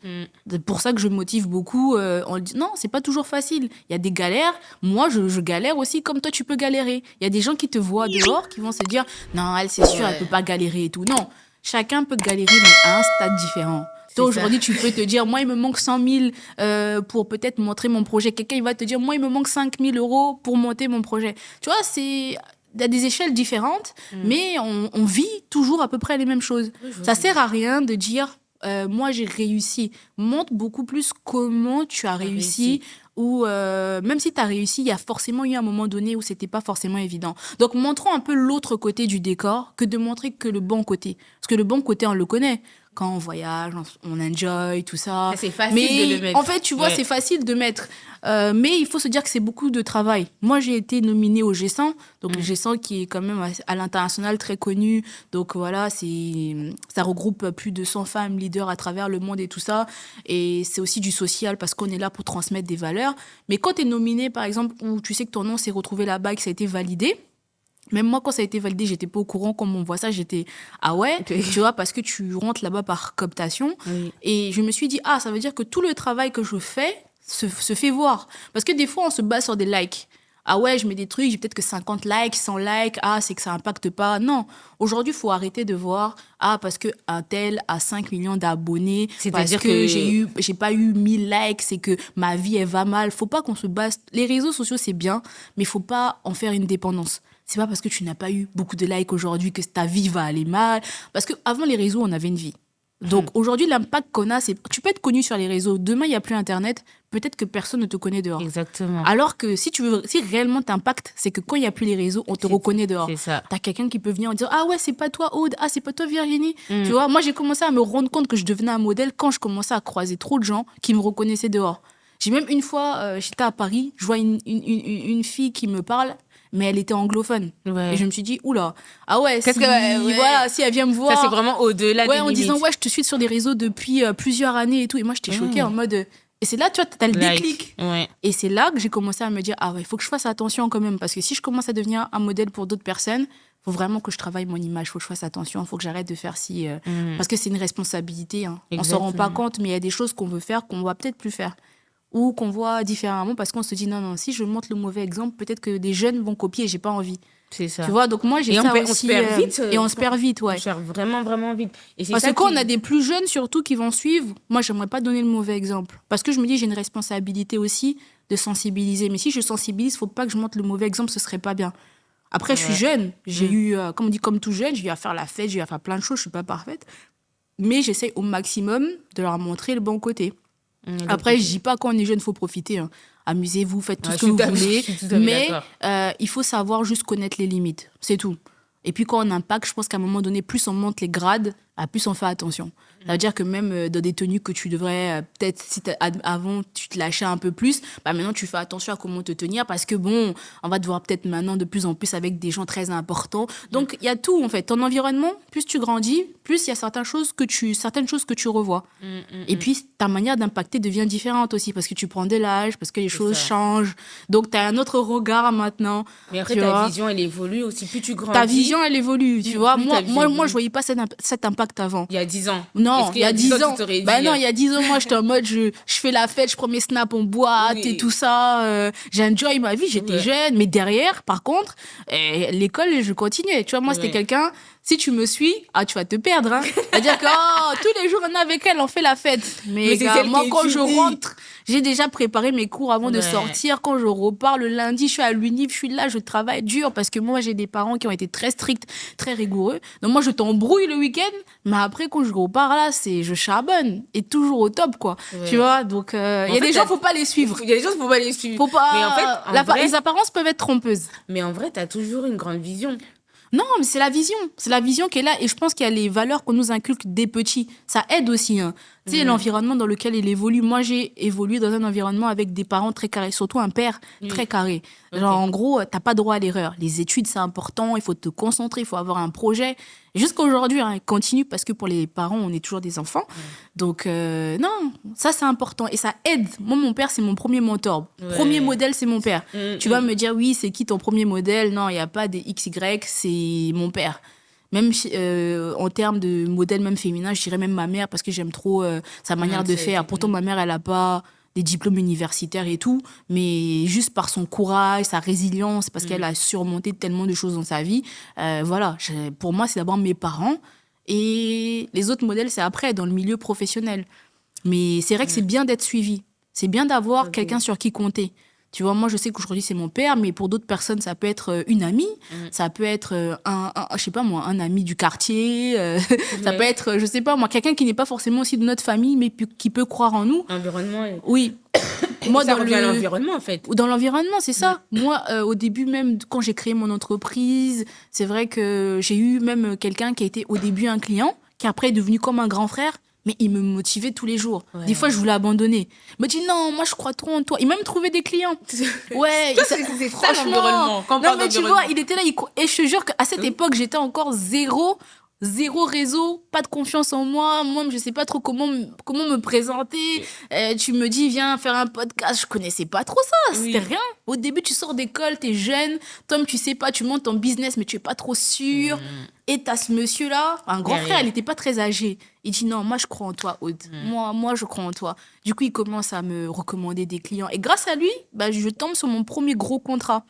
A: C'est pour ça que je motive beaucoup en disant non, c'est pas toujours facile. Il y a des galères. Moi, je galère aussi comme toi, tu peux galérer. Il y a des gens qui te voient dehors, qui vont se dire non, elle, c'est sûr, elle peut pas galérer et tout. Non, chacun peut galérer, mais à un stade différent. Toi, aujourd'hui, tu peux te dire, moi, il me manque 100 000 pour peut-être montrer mon projet. Quelqu'un, il va te dire, moi, il me manque 5 000 euros pour monter mon projet. Tu vois, il y a des échelles différentes, mais on vit toujours à peu près les mêmes choses. Ça sert à rien de dire, moi, j'ai réussi. Montre beaucoup plus comment tu as réussi. Ou même si tu as réussi, il y a forcément eu un moment donné où c'était pas forcément évident. Donc, montrons un peu l'autre côté du décor que de montrer que le bon côté. Parce que le bon côté, on le connaît. Quand on voyage, on enjoy, tout ça.
B: C'est facile de le mettre.
A: En fait, tu vois, c'est facile de mettre. Mais il faut se dire que c'est beaucoup de travail. Moi, j'ai été nominée au G100. Donc, le G100 qui est quand même à l'international très connu. Donc, voilà, ça regroupe plus de 100 femmes leaders à travers le monde et tout ça. Et c'est aussi du social parce qu'on est là pour transmettre des valeurs. Mais quand tu es nominé, par exemple, où tu sais que ton nom s'est retrouvé là-bas et que ça a été validé, même moi, quand ça a été validé, j'étais pas au courant. Quand on voit ça, j'étais ah ouais, tu vois, parce que tu rentres là-bas par cooptation. Et je me suis dit, ça veut dire que tout le travail que je fais se fait voir. Parce que des fois, on se base sur des likes. Ah ouais, je mets des trucs, j'ai peut-être que 50 likes, 100 likes, c'est que ça impacte pas. Non, aujourd'hui, il faut arrêter de voir, parce que un tel a 5 millions d'abonnés, parce que j'ai pas eu 1000 likes, c'est que ma vie, elle va mal. Faut pas qu'on se base... Les réseaux sociaux, c'est bien, mais faut pas en faire une dépendance. C'est pas parce que tu n'as pas eu beaucoup de likes aujourd'hui que ta vie va aller mal. Parce qu'avant les réseaux, on avait une vie. Donc aujourd'hui, l'impact qu'on a, c'est tu peux être connu sur les réseaux. Demain, il n'y a plus Internet. Peut-être que personne ne te connaît dehors.
B: Exactement.
A: Alors que si réellement t'impactes, c'est que quand il n'y a plus les réseaux, on te reconnaît dehors.
B: C'est ça.
A: T'as quelqu'un qui peut venir en dire ah ouais, c'est pas toi Aude, c'est pas toi Virginie. Tu vois, moi j'ai commencé à me rendre compte que je devenais un modèle quand je commençais à croiser trop de gens qui me reconnaissaient dehors. J'ai même une fois, j'étais à Paris, je vois une fille qui me parle. Mais elle était anglophone. Et je me suis dit, oula, voilà, si elle vient me voir.
B: Ça, c'est vraiment au-delà des limites.
A: En disant, je te suis sur les réseaux depuis plusieurs années et tout. Et moi, j'étais choquée en mode. Et c'est là, tu vois, t'as le déclic. Et c'est là que j'ai commencé à me dire, il faut que je fasse attention quand même. Parce que si je commence à devenir un modèle pour d'autres personnes, il faut vraiment que je travaille mon image, il faut que je fasse attention, il faut que j'arrête de faire ci. Parce que c'est une responsabilité. On ne s'en rend pas compte, mais il y a des choses qu'on veut faire qu'on ne va peut-être plus faire. Ou qu'on voit différemment parce qu'on se dit non, si je montre le mauvais exemple, peut-être que des jeunes vont copier et j'ai pas envie.
B: C'est ça.
A: Tu vois, donc moi j'ai ça aussi.
B: On se perd vite.
A: Et on se perd vite, ouais.
B: On se perd vraiment, vraiment vite. Et
A: parce que quand on a des plus jeunes surtout qui vont suivre, moi j'aimerais pas donner le mauvais exemple. Parce que je me dis j'ai une responsabilité aussi de sensibiliser. Mais si je sensibilise, faut pas que je montre le mauvais exemple, ce serait pas bien. Après, je suis jeune. J'ai eu, comme on dit, comme tout jeune, j'ai eu à faire la fête, j'ai eu à faire plein de choses, je suis pas parfaite. Mais j'essaie au maximum de leur montrer le bon côté. Après, je dis pas quand on est jeune, il faut profiter. Amusez-vous, faites tout ce que vous voulez. Mais il faut savoir juste connaître les limites. C'est tout. Et puis quand on impacte, je pense qu'à un moment donné, plus on monte les grades, à plus on fait attention. Ça veut dire que même dans des tenues que tu devrais, peut-être, si avant, tu te lâchais un peu plus, bah maintenant, tu fais attention à comment te tenir parce que bon, on va te voir peut-être maintenant de plus en plus avec des gens très importants. Donc, il y a tout, en fait. Ton environnement, plus tu grandis, plus il y a certaines choses que tu revois. Et puis, ta manière d'impacter devient différente aussi parce que tu prends de l'âge, parce que les choses changent. Donc, tu as un autre regard maintenant.
B: Mais après, ta vision, elle évolue aussi. Plus tu grandis.
A: Ta vision, elle évolue, tu vois. Moi, je voyais pas cet impact avant.
B: Il y a 10 ans.
A: Non, il y a 10 ans. Non, il y a 10 ans, moi, j'étais en mode, je fais la fête, je prends mes snaps en boîte et tout ça. J'enjoy ma vie, j'étais jeune. Mais derrière, par contre, l'école, je continuais. Tu vois, moi, c'était quelqu'un, si tu me suis, tu vas te perdre. Hein. C'est-à-dire que tous les jours, on est avec elle, on fait la fête. Mais moi, quand je rentre, j'ai déjà préparé mes cours avant de sortir. Quand je repars le lundi, je suis à l'UNIF, je suis là, je travaille dur parce que moi, j'ai des parents qui ont été très stricts, très rigoureux. Donc moi, je t'embrouille le week-end, mais après, quand je repars là, je charbonne et toujours au top, quoi. Tu vois, donc il y a des gens, faut pas les suivre.
B: Il y a des gens, faut pas les suivre.
A: Faut pas.
B: Mais en fait,
A: les apparences peuvent être trompeuses.
B: Mais en vrai, t'as toujours une grande vision.
A: Non, mais c'est la vision. C'est la vision qui est là. Et je pense qu'il y a les valeurs qu'on nous inculque dès petits. Ça aide aussi. Hein. Tu sais, l'environnement dans lequel il évolue. Moi, j'ai évolué dans un environnement avec des parents très carrés. Surtout un père très carré. Genre, en gros, t'as pas droit à l'erreur. Les études, c'est important. Il faut te concentrer. Il faut avoir un projet. Jusqu'à aujourd'hui, il continue parce que pour les parents, on est toujours des enfants. Donc, non, ça, c'est important. Et ça aide. Moi, mon père, c'est mon premier mentor. Premier modèle, c'est mon père. Tu vas me dire, oui, c'est qui ton premier modèle? Non, il n'y a pas des XY, c'est mon père. Même en termes de modèle même féminin, je dirais même ma mère parce que j'aime trop sa manière de faire. Pourtant, ma mère, elle n'a pas des diplômes universitaires et tout, mais juste par son courage, sa résilience, parce qu'elle a surmonté tellement de choses dans sa vie. Voilà, pour moi, c'est d'abord mes parents et les autres modèles, c'est après, dans le milieu professionnel. Mais c'est vrai que c'est bien d'être suivi. C'est bien d'avoir quelqu'un sur qui compter. Tu vois, moi, je sais qu'aujourd'hui, c'est mon père, mais pour d'autres personnes, ça peut être une amie, ça peut être je sais pas moi, un ami du quartier, ça peut être, je sais pas moi, quelqu'un qui n'est pas forcément aussi de notre famille, mais qui peut croire en nous.
B: Environnement.
A: Oui.
B: Moi, ça revient à l'environnement, en fait.
A: Dans l'environnement, c'est ça. Moi, au début, même quand j'ai créé mon entreprise, c'est vrai que j'ai eu même quelqu'un qui a été au début un client, qui après est devenu comme un grand frère. Mais il me motivait tous les jours. Des fois, je voulais abandonner. Il me dit non, moi, je crois trop en toi. Il m'a même trouvé des clients. Ouais.
B: C'est ça l'environnement.
A: Non, mais tu vois, il était là. Et je te jure qu'à cette époque, j'étais encore zéro réseau, pas de confiance en moi. Moi, je sais pas trop comment me présenter. Tu me dis, viens faire un podcast. Je connaissais pas trop ça. C'était rien. Au début, tu sors d'école, t'es jeune. Tom, tu sais pas, tu montes ton business, mais tu es pas trop sûr. Et t'as ce monsieur-là, un grand frère, il était pas très âgé. Il dit non, moi, je crois en toi, Aude. Moi, je crois en toi. Du coup, il commence à me recommander des clients. Et grâce à lui, je tombe sur mon premier gros contrat.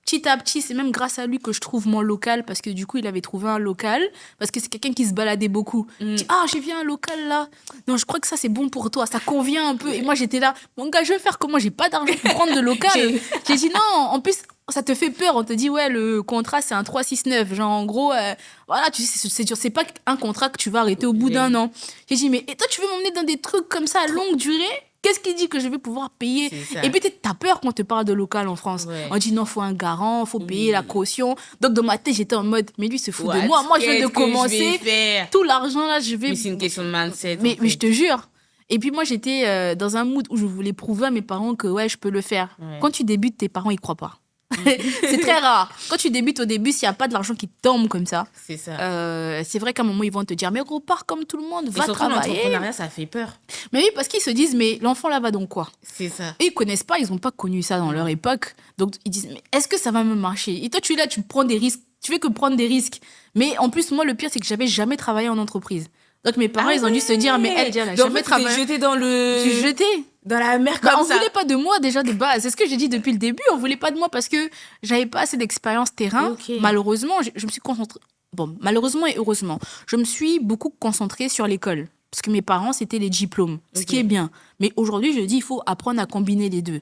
A: Petit à petit, c'est même grâce à lui que je trouve mon local, parce que du coup, il avait trouvé un local, parce que c'est quelqu'un qui se baladait beaucoup. Il dit, j'ai vu un local là. Non, je crois que ça, c'est bon pour toi, ça convient un peu. Et moi, j'étais là, mon gars, je vais faire comment? J'ai pas d'argent pour prendre de local. J'ai dit non, en plus, ça te fait peur. On te dit, ouais, le contrat, c'est un 3-6-9. Genre, en gros, voilà, tu sais, c'est pas un contrat que tu vas arrêter au bout d'un an. J'ai dit, mais et toi, tu veux m'emmener dans des trucs comme ça à longue durée? Qu'est-ce qui dit que je vais pouvoir payer? Et puis, t'as peur quand on te parle de local en France. On dit non, faut un garant, faut payer la caution. Donc, dans ma tête, j'étais en mode, mais lui, se fout de moi. Moi, je viens de commencer. Tout l'argent, là, je vais.
B: Mais c'est une question de mindset.
A: Mais je te jure. Et puis, moi, j'étais dans un mood où je voulais prouver à mes parents que, ouais, je peux le faire. Quand tu débutes, tes parents, ils croient pas. C'est très rare. Quand tu débutes au début, s'il n'y a pas de l'argent qui tombe comme ça,
B: c'est ça.
A: C'est vrai qu'à un moment, ils vont te dire, mais repars comme tout le monde, va travailler.
B: L'entrepreneuriat, ça fait peur.
A: Mais oui, parce qu'ils se disent, mais l'enfant là va donc quoi?
B: C'est ça.
A: Et ils connaissent pas, ils n'ont pas connu ça dans leur époque. Donc, ils disent, mais est-ce que ça va me marcher? Et toi, tu es là, tu prends des risques. Tu fais que prendre des risques. Mais en plus, moi, le pire, c'est que j'avais jamais travaillé en entreprise. Donc, mes parents, ils ont dû se dire, mais elle, elle a jamais travaillé.
B: Tu jeté dans le...
A: Tu jeté
B: dans la mer comme ça.
A: On voulait pas de moi déjà de base. C'est ce que j'ai dit depuis le début. On voulait pas de moi parce que j'avais pas assez d'expérience terrain. Malheureusement, je me suis concentrée. Bon, malheureusement et heureusement, je me suis beaucoup concentrée sur l'école. Parce que mes parents, c'était les diplômes, ce qui est bien. Mais aujourd'hui, je dis, il faut apprendre à combiner les deux.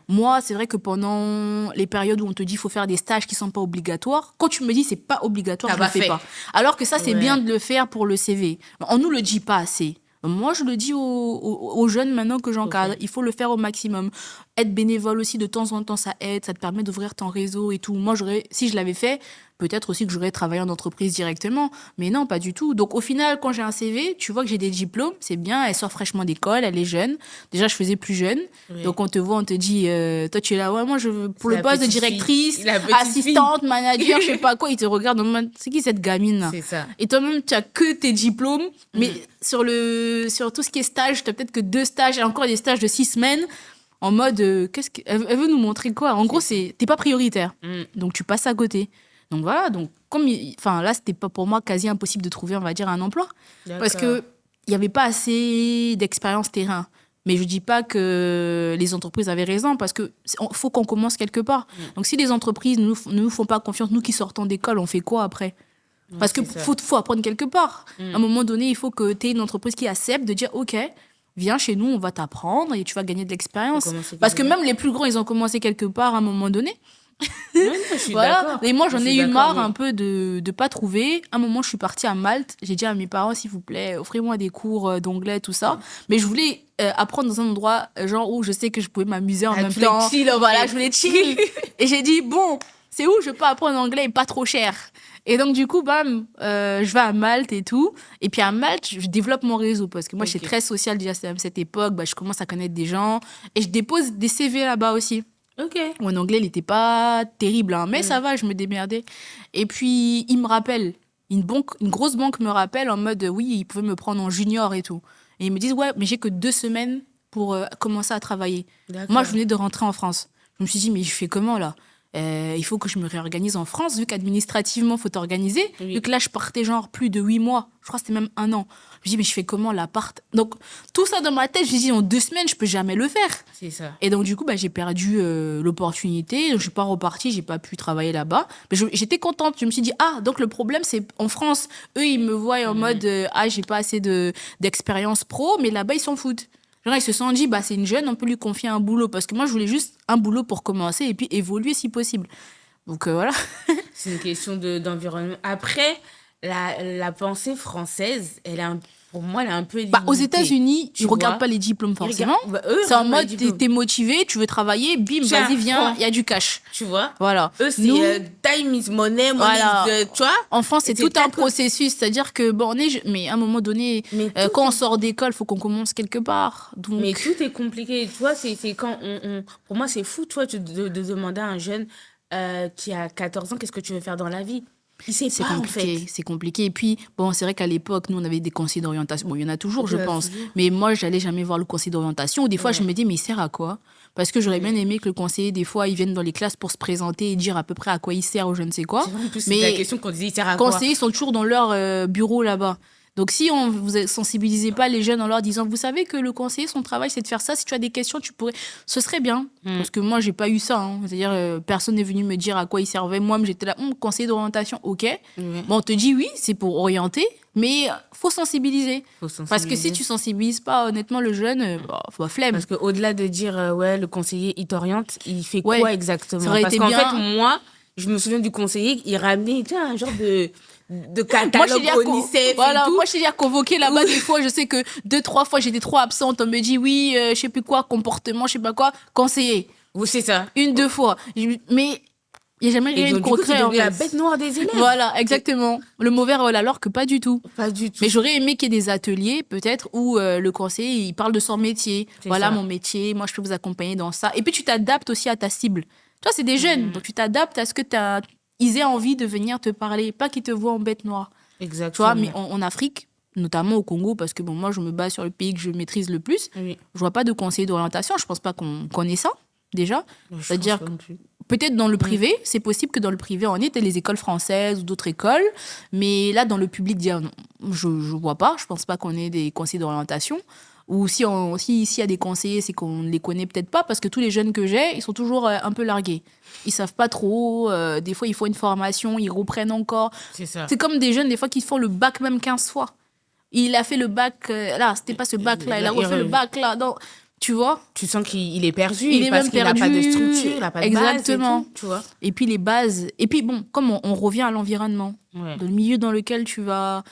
A: Moi, c'est vrai que pendant les périodes où on te dit qu'il faut faire des stages qui ne sont pas obligatoires, quand tu me dis c'est pas obligatoire, je ne le fais pas. Alors que ça, c'est bien de le faire pour le CV. On ne nous le dit pas assez. Moi, je le dis aux jeunes maintenant que j'encadre, il faut le faire au maximum. Être bénévole aussi, de temps en temps, ça aide, ça te permet d'ouvrir ton réseau et tout. Moi, si je l'avais fait, peut-être aussi que j'aurais travaillé en entreprise directement. Mais non, pas du tout. Donc, au final, quand j'ai un CV, tu vois que j'ai des diplômes, c'est bien. Elle sort fraîchement d'école, elle est jeune. Déjà, je faisais plus jeune.
B: Oui.
A: Donc, on te voit, on te dit, toi, tu es là, ouais, moi, je veux pour
B: C'est
A: le
B: la
A: poste de
B: petite fille.
A: directrice,
B: La petite
A: assistante, manager, je sais pas quoi. Ils te regardent en mode, c'est qui cette gamine là?
B: C'est ça.
A: Et toi-même, tu as que tes diplômes. Mais sur tout ce qui est stage, tu as peut-être que 2 stages et encore des stages de 6 semaines. En mode, elle veut nous montrer quoi? En gros, t'es pas prioritaire. Donc, tu passes à côté. Donc, voilà. Donc, là, c'était pas pour moi quasi impossible de trouver, on va dire, un emploi. Parce
B: D'accord.
A: qu'il n'y avait pas assez d'expérience terrain. Mais je dis pas que les entreprises avaient raison parce qu'il faut qu'on commence quelque part. Donc, si les entreprises ne nous font pas confiance, nous qui sortons d'école, on fait quoi après? Parce que
B: c'est ça.
A: faut apprendre quelque part. À un moment donné, il faut que tu aies une entreprise qui accepte de dire, OK, viens chez nous, on va t'apprendre et tu vas gagner de l'expérience.
B: commencer
A: Parce que
B: quelque
A: même les plus grands, ils ont commencé quelque part à un moment donné.
B: Ouais, non, je suis d'accord.
A: Et moi, j'en
B: Je
A: ai
B: suis
A: eu
B: d'accord,
A: marre
B: mais-
A: un peu de pas trouver. À un moment, je suis partie à Malte. J'ai dit à mes parents, s'il vous plaît, offrez-moi des cours d'anglais, tout ça. Mais je voulais apprendre dans un endroit genre où je sais que je pouvais m'amuser en même
B: tu voulais
A: temps.
B: chill, en
A: Voilà,
B: fait.
A: je voulais chill. Et j'ai dit, bon, c'est où je peux apprendre l'anglais et pas trop cher. Et donc, du coup, bam, je vais à Malte et tout. Et puis, à Malte, je développe mon réseau parce que moi, j'étais très sociale déjà à cette époque. Bah, je commence à connaître des gens. Et je dépose des CV là-bas aussi.
B: Ok.
A: Mon anglais, il n'était pas terrible, hein, mais ça va, je me démerdais. Et puis, il me rappelle, une grosse banque me rappelle en mode, oui, ils pouvaient me prendre en junior et tout. Et ils me disent, ouais, mais j'ai que 2 semaines pour commencer à travailler.
B: D'accord.
A: Moi, je venais de rentrer en France. Je me suis dit, mais je fais comment là? Il faut que je me réorganise en France, vu qu'administrativement, il faut t'organiser.
B: Oui.
A: Vu que là, je partais genre plus de 8 mois. Je crois que c'était même 1 an. Je me dis, mais je fais comment l'appart? Donc, tout ça dans ma tête, je me dis, en 2 semaines, je peux jamais le faire.
B: C'est ça.
A: Et donc, du coup, bah, j'ai perdu l'opportunité. Je ne suis pas repartie, je n'ai pas pu travailler là-bas. Mais j'étais contente. Je me suis dit, ah, donc le problème, c'est en France, eux, ils me voient en mode, ah, j'ai pas assez d'expérience pro, mais là-bas, ils s'en foutent. Genre, ils se sont dit, bah, c'est une jeune, on peut lui confier un boulot. Parce que moi, je voulais juste un boulot pour commencer et puis évoluer si possible. Donc, voilà.
B: C'est une question d'environnement. Après, la pensée française, pour moi, elle est un peu limitée.
A: Bah, aux États-Unis, tu ne
B: vois.
A: regardes pas les diplômes forcément.
B: Eux,
A: C'est en
B: regardent pas les
A: mode,
B: diplômes.
A: t'es motivé, tu veux travailler, bim,
B: Tiens,
A: vas-y, viens,
B: prends.
A: il y a du cash.
B: Tu vois.
A: Voilà.
B: Eux, c'est
A: Nous,
B: time is money,
A: Voilà.
B: tu vois.
A: en France, c'est
B: C'est
A: tout un
B: d'accord.
A: processus. C'est-à-dire que, bon, mais à un moment donné,
B: Mais
A: quand on sort d'école, il faut qu'on commence quelque part. Donc,
B: Mais tout est compliqué. Tu vois, c'est quand Pour moi, c'est fou, tu vois, de demander à un jeune qui a 14 ans, qu'est-ce que tu veux faire dans la vie? Il sait
A: c'est
B: pas, en
A: compliqué.
B: fait.
A: C'est compliqué. Et puis, bon, c'est vrai qu'à l'époque, nous, on avait des conseils d'orientation. Bon, il y en a toujours, je
B: Il y en a
A: pense.
B: toujours.
A: Mais moi, j'allais jamais voir le conseiller d'orientation. Ou des fois, je me dis, mais il sert à quoi? Parce que j'aurais bien aimé que le conseiller, des fois, il vienne dans les classes pour se présenter et dire à peu près à quoi il sert ou je ne sais quoi.
B: C'est vrai, en plus,
A: Mais
B: c'est la question qu'on disait, il sert à
A: les
B: quoi?
A: conseillers sont toujours dans leur bureau là-bas. Donc, si on vous sensibilisez pas les jeunes en leur disant, vous savez que le conseiller, son travail, c'est de faire ça. Si tu as des questions, tu pourrais. Ce serait bien. Parce que moi, j'ai pas eu ça. Hein. C'est-à-dire, personne n'est venu me dire à quoi il servait. Moi, j'étais là, conseiller d'orientation, ok.
B: Ouais.
A: Bon, on te dit oui, c'est pour orienter, mais faut sensibiliser.
B: Faut
A: Parce que si tu sensibilises pas, honnêtement, le jeune, faut flemme.
B: Parce qu'au-delà de dire, ouais, le conseiller, il t'oriente, il fait
A: Ouais,
B: quoi exactement?
A: ça aurait
B: Parce
A: été
B: qu'en
A: bien.
B: fait, moi, je me souviens du conseiller, il ramenait tu sais, un genre de
A: Moi,
B: catalogue
A: je
B: au UNICEF
A: voilà,
B: et tout.
A: moi, je suis convoquée là-bas des fois. Je sais que 2-3 fois, j'étais trop absente. On me dit oui, je sais plus quoi, comportement, je sais pas quoi, conseiller.
B: Oui, c'est ça.
A: 1-2 fois. Mais il n'y a jamais
B: Et
A: rien de
B: donc, du coup,
A: concret.
B: c'est
A: en
B: devenu la
A: fait.
B: bête noire des élèves.
A: Voilà, exactement. Le mauvais rôle, alors que pas du tout.
B: Pas du tout.
A: Mais j'aurais aimé qu'il y ait des ateliers, peut-être, où le conseiller, il parle de son métier.
B: C'est
A: Voilà
B: ça.
A: mon métier, moi, je peux vous accompagner dans ça. Et puis, tu t'adaptes aussi à ta cible. Toi, c'est des jeunes, donc tu t'adaptes à ce que ils aient envie de venir te parler, pas qu'ils te voient en bête noire. Tu
B: Exactement.
A: vois, mais en Afrique, notamment au Congo, parce que bon, moi, je me base sur le pays que je maîtrise le plus,
B: Oui.
A: je vois pas de conseiller d'orientation. Je pense pas qu'on connaît ça, déjà.
B: Je
A: C'est-à-dire
B: pense pas non plus.
A: peut-être dans le privé, c'est possible que dans le privé, on ait les écoles françaises ou d'autres écoles. Mais là, dans le public, déjà, non, je vois pas. Je pense pas qu'on ait des conseillers d'orientation. Ou si s'il y a des conseillers, c'est qu'on ne les connaît peut-être pas, parce que tous les jeunes que j'ai, ils sont toujours un peu largués. Ils savent pas trop. Des fois, il faut une formation, ils reprennent encore.
B: C'est ça.
A: C'est comme des jeunes, des fois, qui font le bac même 15 fois. Il a fait le bac, là, c'était pas ce bac-là, il a refait le bac, là. Donc, tu vois?
B: Tu sens qu'il est perdu
A: Il est
B: parce
A: même
B: qu'il n'a pas de
A: perdu.
B: structure, il n'a pas de
A: Exactement.
B: base et tout, tu vois.
A: Et puis les bases. Et puis bon, comme on revient à l'environnement,
B: Ouais.
A: dans le milieu dans lequel tu vas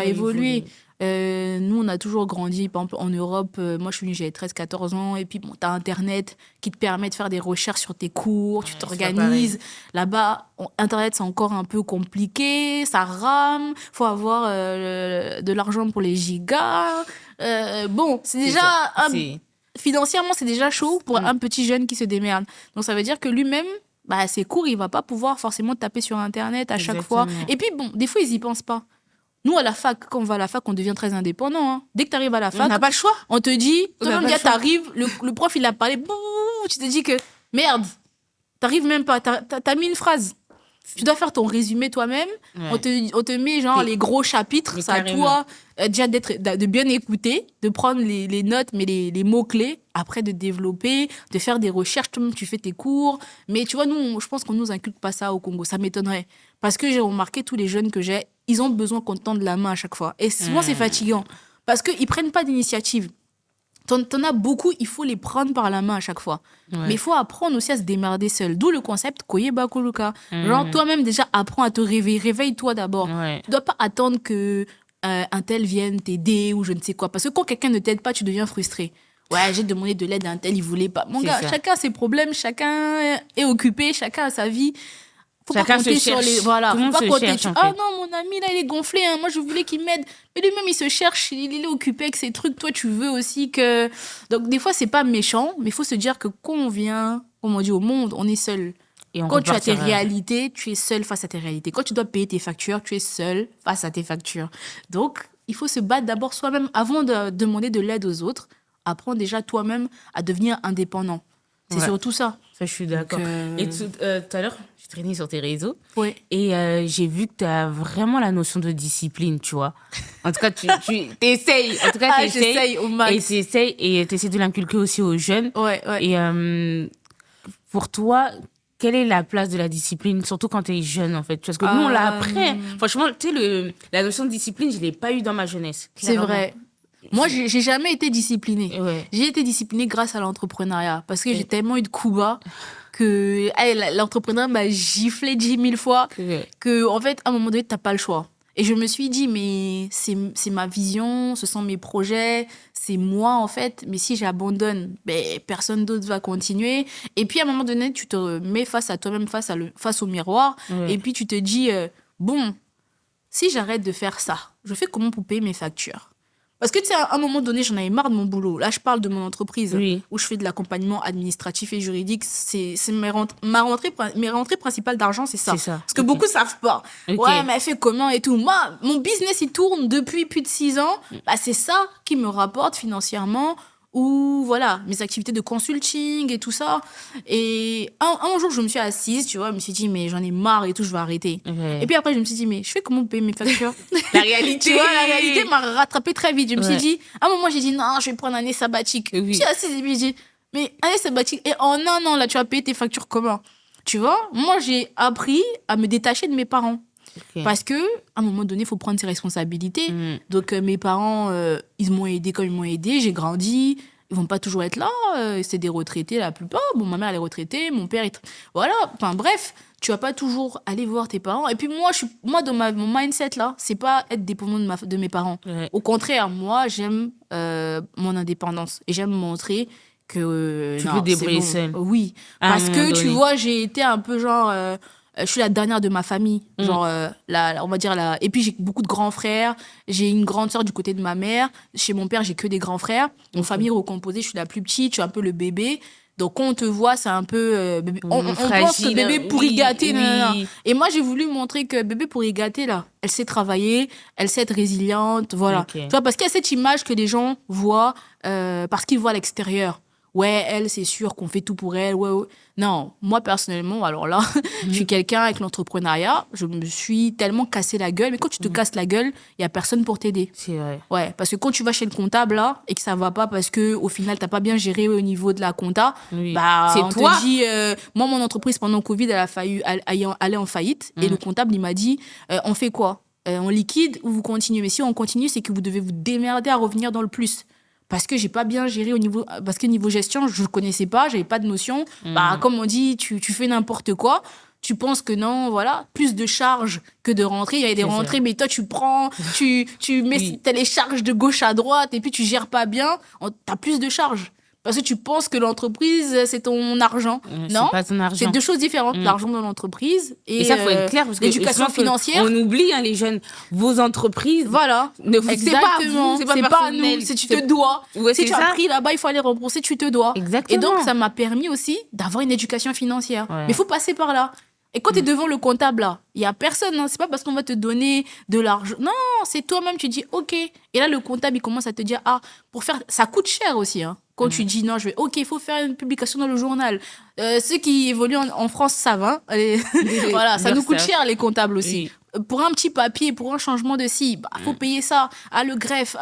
A: évoluer. Nous, on a toujours grandi, par exemple, en Europe. Moi, je suis venue, j'avais 13-14 ans. Et puis, bon, tu as Internet qui te permet de faire des recherches sur tes cours, tu t'organises. Là-bas, Internet, c'est encore un peu compliqué, ça rame, il faut avoir de l'argent pour les gigas. Bon, c'est déjà... Financièrement, c'est déjà chaud pour un petit jeune qui se démerde. Donc, ça veut dire que lui-même, ses cours, il va pas pouvoir forcément taper sur Internet à chaque fois. Et puis, bon, des fois, ils y pensent pas. Nous, à la fac, quand on va à la fac, on devient très indépendant. Hein. Dès que tu arrives à la fac,
B: on n'a pas le choix.
A: On te dit, tu arrives, le prof, il a parlé, tu te dis que, merde, t'arrives même pas, t'as mis une phrase. Tu dois faire ton résumé toi-même. Ouais. On te met genre les gros chapitres. C'est à toi déjà de bien écouter, de prendre les notes, mais les mots-clés. Après, de développer, de faire des recherches. Toi-même, tu fais tes cours. Mais tu vois, nous, je pense qu'on ne nous inculque pas ça au Congo. Ça m'étonnerait. Parce que j'ai remarqué tous les jeunes que j'ai, ils ont besoin qu'on tende la main à chaque fois. Et souvent, c'est fatigant. Parce qu'ils ne prennent pas d'initiative. T'en as beaucoup, il faut les prendre par la main à chaque fois. Ouais. Mais il faut apprendre aussi à se démerder seul. D'où le concept Koyeba Koluka. Genre, toi-même, déjà, apprends à te réveiller. Réveille-toi d'abord. Ouais. Tu ne dois pas attendre que un tel vienne t'aider ou je ne sais quoi. Parce que quand quelqu'un ne t'aide pas, tu deviens frustré. Ouais, j'ai demandé de l'aide à un tel, il ne voulait pas. Mon gars, chacun a ses problèmes, chacun est occupé, chacun a sa vie. Faut chacun pas compter sur les... Voilà, faut pas compter. Ah non, mon ami, là, il est gonflé. Hein. Moi, je voulais qu'il m'aide. Mais lui-même, il se cherche. Il est occupé avec ses trucs. Toi, tu veux aussi que... Donc, des fois, c'est pas méchant. Mais il faut se dire que quand on vient, comme on dit, au monde, on est seul. Et quand tu as tes réalités, tu es seul face à tes réalités. Quand tu dois payer tes factures, tu es seul face à tes factures. Donc, il faut se battre d'abord soi-même avant de demander de l'aide aux autres. Apprends déjà toi-même à devenir indépendant. C'est surtout ça.
B: Ça, je suis d'accord. Et tout à l'heure, je traînais sur tes réseaux.
A: Ouais.
B: Et j'ai vu que tu as vraiment la notion de discipline, tu vois. En tout cas, tu essayes. En tout cas,
A: j'essaye au max.
B: Et tu essaies de l'inculquer aussi aux jeunes.
A: Ouais.
B: Et pour toi, quelle est la place de la discipline, surtout quand tu es jeune, en fait? Parce que nous, on l'a après. Franchement, tu sais, la notion de discipline, je ne l'ai pas eue dans ma jeunesse.
A: Clairement. C'est vrai. Moi, j'ai jamais été disciplinée. Ouais. J'ai été disciplinée grâce à l'entrepreneuriat. Parce que j'ai tellement eu de coups bas que l'entrepreneur m'a giflé 10 000 fois que, en fait, à un moment donné, tu n'as pas le choix. Et je me suis dit, mais c'est ma vision, ce sont mes projets, c'est moi, en fait. Mais si j'abandonne, personne d'autre va continuer. Et puis, à un moment donné, tu te mets face à toi-même, face au miroir. Ouais. Et puis, tu te dis, bon, si j'arrête de faire ça, je fais comment pour payer mes factures? Parce que, tu sais, à un moment donné, j'en avais marre de mon boulot. Là, je parle de mon entreprise où je fais de l'accompagnement administratif et juridique. C'est mes rentrées principales d'argent, c'est ça. Parce que beaucoup ne savent pas. Ouais, mais elle fait comment et tout. Moi, mon business, il tourne depuis plus de 6 ans. C'est ça qui me rapporte financièrement. Ou voilà, mes activités de consulting et tout ça. Et un jour, je me suis assise, tu vois, je me suis dit, mais j'en ai marre et tout, je vais arrêter. Et puis après, je me suis dit, mais je fais comment payer mes factures?
B: La réalité.
A: Tu vois, la réalité m'a rattrapée très vite. Je me suis dit, à un moment, j'ai dit, non, je vais prendre une année sabbatique. Je suis assise et puis j'ai dit, mais année sabbatique, et en un an, là, tu vas payer tes factures comment? Tu vois, moi, j'ai appris à me détacher de mes parents. Parce qu'à un moment donné, il faut prendre ses responsabilités. Donc, mes parents, ils m'ont aidé comme ils m'ont aidé. J'ai grandi. Ils ne vont pas toujours être là. C'est des retraités, la plupart. Bon, ma mère, elle est retraitée. Mon père est... Voilà. Enfin, bref, tu ne vas pas toujours aller voir tes parents. Et puis, moi dans mon mindset, là, ce n'est pas être dépendant de mes parents. Au contraire, moi, j'aime mon indépendance. Et j'aime montrer que...
B: tu peux débrouiller seule.
A: Oui. Parce que, tu vois, j'ai été un peu genre... je suis la dernière de ma famille, genre on va dire et puis j'ai beaucoup de grands frères, j'ai une grande sœur du côté de ma mère, chez mon père j'ai que des grands frères, mon famille recomposée, je suis la plus petite, je suis un peu le bébé, donc quand on te voit c'est un peu on pense que bébé pourri gâté, et moi j'ai voulu montrer que bébé pourri gâté là, elle sait travailler, elle sait être résiliente, voilà, tu vois, parce qu'il y a cette image que les gens voient parce qu'ils voient à l'extérieur. Ouais, elle, c'est sûr qu'on fait tout pour elle. Ouais. Non, moi, personnellement, alors là, je suis quelqu'un avec l'entrepreneuriat. Je me suis tellement cassé la gueule. Mais quand tu te casses la gueule, il n'y a personne pour t'aider.
B: C'est vrai.
A: Ouais, parce que quand tu vas chez le comptable, là, et que ça ne va pas parce qu'au final, tu n'as pas bien géré au niveau de la compta,
B: c'est
A: on
B: toi.
A: te dit... moi, mon entreprise, pendant le Covid, elle a failli aller en faillite. Et le comptable, il m'a dit, on fait quoi? On liquide ou vous continuez? Mais si on continue, c'est que vous devez vous démerder à revenir dans le plus. Parce que j'ai pas bien géré parce que niveau gestion, je ne connaissais pas, j'avais pas de notion. Comme on dit, tu fais n'importe quoi, tu penses que non, voilà, plus de charges que de rentrées. Il y a des rentrées, mais toi, tu prends, tu mets t'as les charges de gauche à droite et puis tu gères pas bien, t'as plus de charges. Parce que tu penses que l'entreprise, c'est ton argent. Non,
B: c'est pas ton argent.
A: C'est deux choses différentes. L'argent de l'entreprise et
B: ça, faut être clair, parce que
A: l'éducation financière.
B: On oublie, hein, les jeunes, vos entreprises.
A: Voilà.
B: Exactement.
A: C'est pas nous, c'est tu te dois.
B: Ouais,
A: si tu as pris là-bas, il faut aller rembourser, tu te dois.
B: Exactement.
A: Et donc, ça m'a permis aussi d'avoir une éducation financière. Mais il faut passer par là. Et quand tu es devant le comptable, là, il n'y a personne. Hein. C'est pas parce qu'on va te donner de l'argent. Non, c'est toi-même, tu dis OK. Et là, le comptable, il commence à te dire, pour faire. Ça coûte cher aussi. Hein. Quand tu dis non, OK, il faut faire une publication dans le journal. Ceux qui évoluent en France savent. Hein. Voilà, ça nous coûte cher, les comptables aussi. Oui. Pour un petit papier, pour un changement de scie, faut payer ça. Le greffe.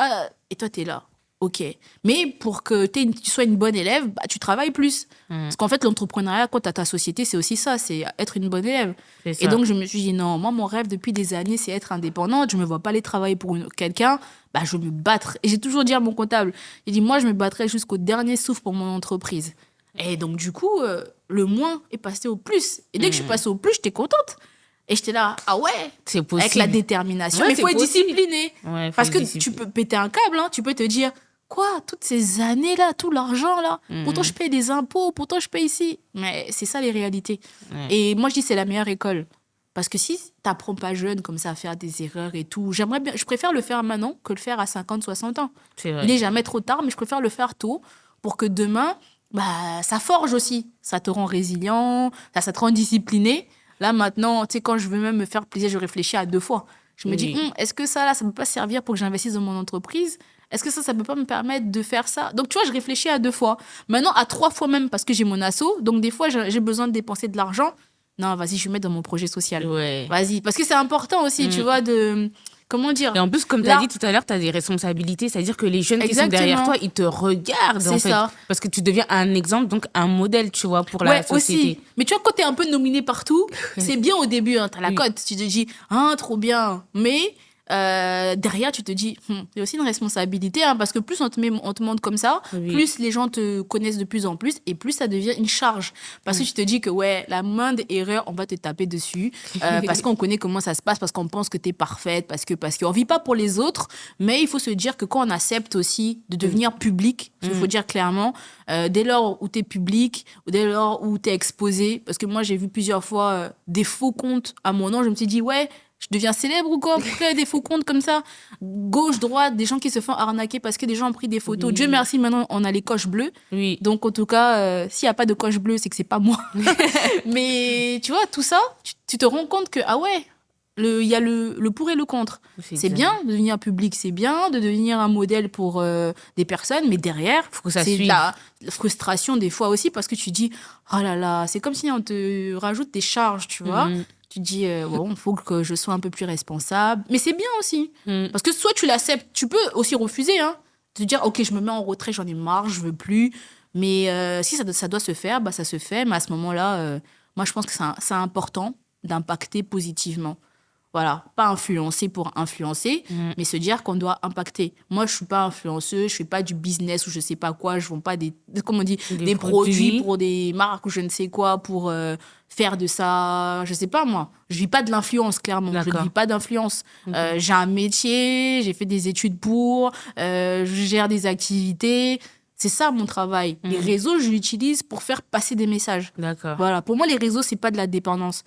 A: Et toi, tu es là. OK. Mais pour que tu sois une bonne élève, tu travailles plus. Parce qu'en fait, l'entrepreneuriat, quand tu as ta société, c'est aussi ça, c'est être une bonne élève. Et donc, je me suis dit, non, moi, mon rêve depuis des années, c'est être indépendante. Je ne me vois pas aller travailler pour quelqu'un. Je vais me battre. Et j'ai toujours dit à mon comptable, j'ai dit, moi, je me battrai jusqu'au dernier souffle pour mon entreprise. Et donc, du coup, le moins est passé au plus. Et dès que je suis passée au plus, j'étais contente. Et j'étais là,
B: c'est possible.
A: Avec la détermination. Mais il faut être discipliné. Parce que tu peux péter un câble, hein. Tu peux te dire, quoi, toutes ces années-là, tout l'argent-là, pourtant je paye des impôts, pourtant je paye ici. Mais c'est ça les réalités. Et moi, je dis c'est la meilleure école. Parce que si tu n'apprends pas jeune comme ça à faire des erreurs et tout, je préfère le faire maintenant que le faire à 50, 60 ans.
B: C'est vrai.
A: Il n'est jamais trop tard, mais je préfère le faire tôt pour que demain, ça forge aussi. Ça te rend résilient, ça te rend discipliné. Là, maintenant, tu sais, quand je veux même me faire plaisir, je réfléchis à 2 fois. Je me dis, est-ce que ça, là, ça ne peut pas servir pour que j'investisse dans mon entreprise ? Est-ce que ça ne peut pas me permettre de faire ça ? Donc, tu vois, je réfléchis à 2 fois. Maintenant, à 3 fois même, parce que j'ai mon asso. Donc, des fois, j'ai besoin de dépenser de l'argent. Non, vas-y, je vais mettre dans mon projet social.
B: Ouais.
A: Vas-y. Parce que c'est important aussi, tu vois, de... Comment dire ?
B: Et en plus, comme tu as dit tout à l'heure, tu as des responsabilités. C'est-à-dire que les jeunes qui sont derrière toi, ils te regardent, en fait. C'est ça. Parce que tu deviens un exemple, donc un modèle, tu vois, pour la société.
A: Aussi. Mais tu vois, quand tu es un peu nominé partout, c'est bien au début. Hein, tu as la cote. Tu te dis, trop bien. Mais... derrière tu te dis il y a aussi une responsabilité parce que plus on te montre comme ça, plus les gens te connaissent de plus en plus et plus ça devient une charge parce que tu te dis que la moindre erreur on va te taper dessus parce qu'on connaît comment ça se passe, parce qu'on pense que t'es parfaite, parce qu'on vit pas pour les autres, mais il faut se dire que quand on accepte aussi de devenir public, il faut dire clairement, dès lors où t'es public, ou dès lors où t'es exposé, parce que moi j'ai vu plusieurs fois des faux comptes à mon nom, je me suis dit je deviens célèbre ou quoi ? Pourquoi il y a des faux comptes comme ça ? Gauche, droite, des gens qui se font arnaquer parce que des gens ont pris des photos. Dieu merci, maintenant, on a les coches bleues. Oui. Donc, en tout cas, s'il n'y a pas de coche bleue, c'est que c'est pas moi. Mais tu vois, tout ça, tu te rends compte que, il y a le pour et le contre. C'est bien de devenir public, c'est bien de devenir un modèle pour des personnes, mais derrière, c'est de la frustration des fois aussi parce que tu dis, oh là là, c'est comme si on te rajoute des charges, tu vois. Tu te dis, il faut que je sois un peu plus responsable. Mais c'est bien aussi. Parce que soit tu l'acceptes, tu peux aussi refuser. Te dire, OK, je me mets en retrait, j'en ai marre, je veux plus. Mais si ça doit se faire, ça se fait. Mais à ce moment-là, moi, je pense que c'est important d'impacter positivement. Voilà, pas influencer pour influencer, mais se dire qu'on doit impacter. Moi, je suis pas influenceuse, je fais pas du business ou je sais pas quoi, je vends pas des produits pour des marques ou je ne sais quoi pour faire de ça, je sais pas moi. Je vis pas de l'influence, clairement. D'accord. Je ne vis pas d'influence. J'ai un métier, j'ai fait des études je gère des activités. C'est ça mon travail. Les réseaux, je l'utilise pour faire passer des messages. D'accord. Voilà. Pour moi, les réseaux, c'est pas de la dépendance.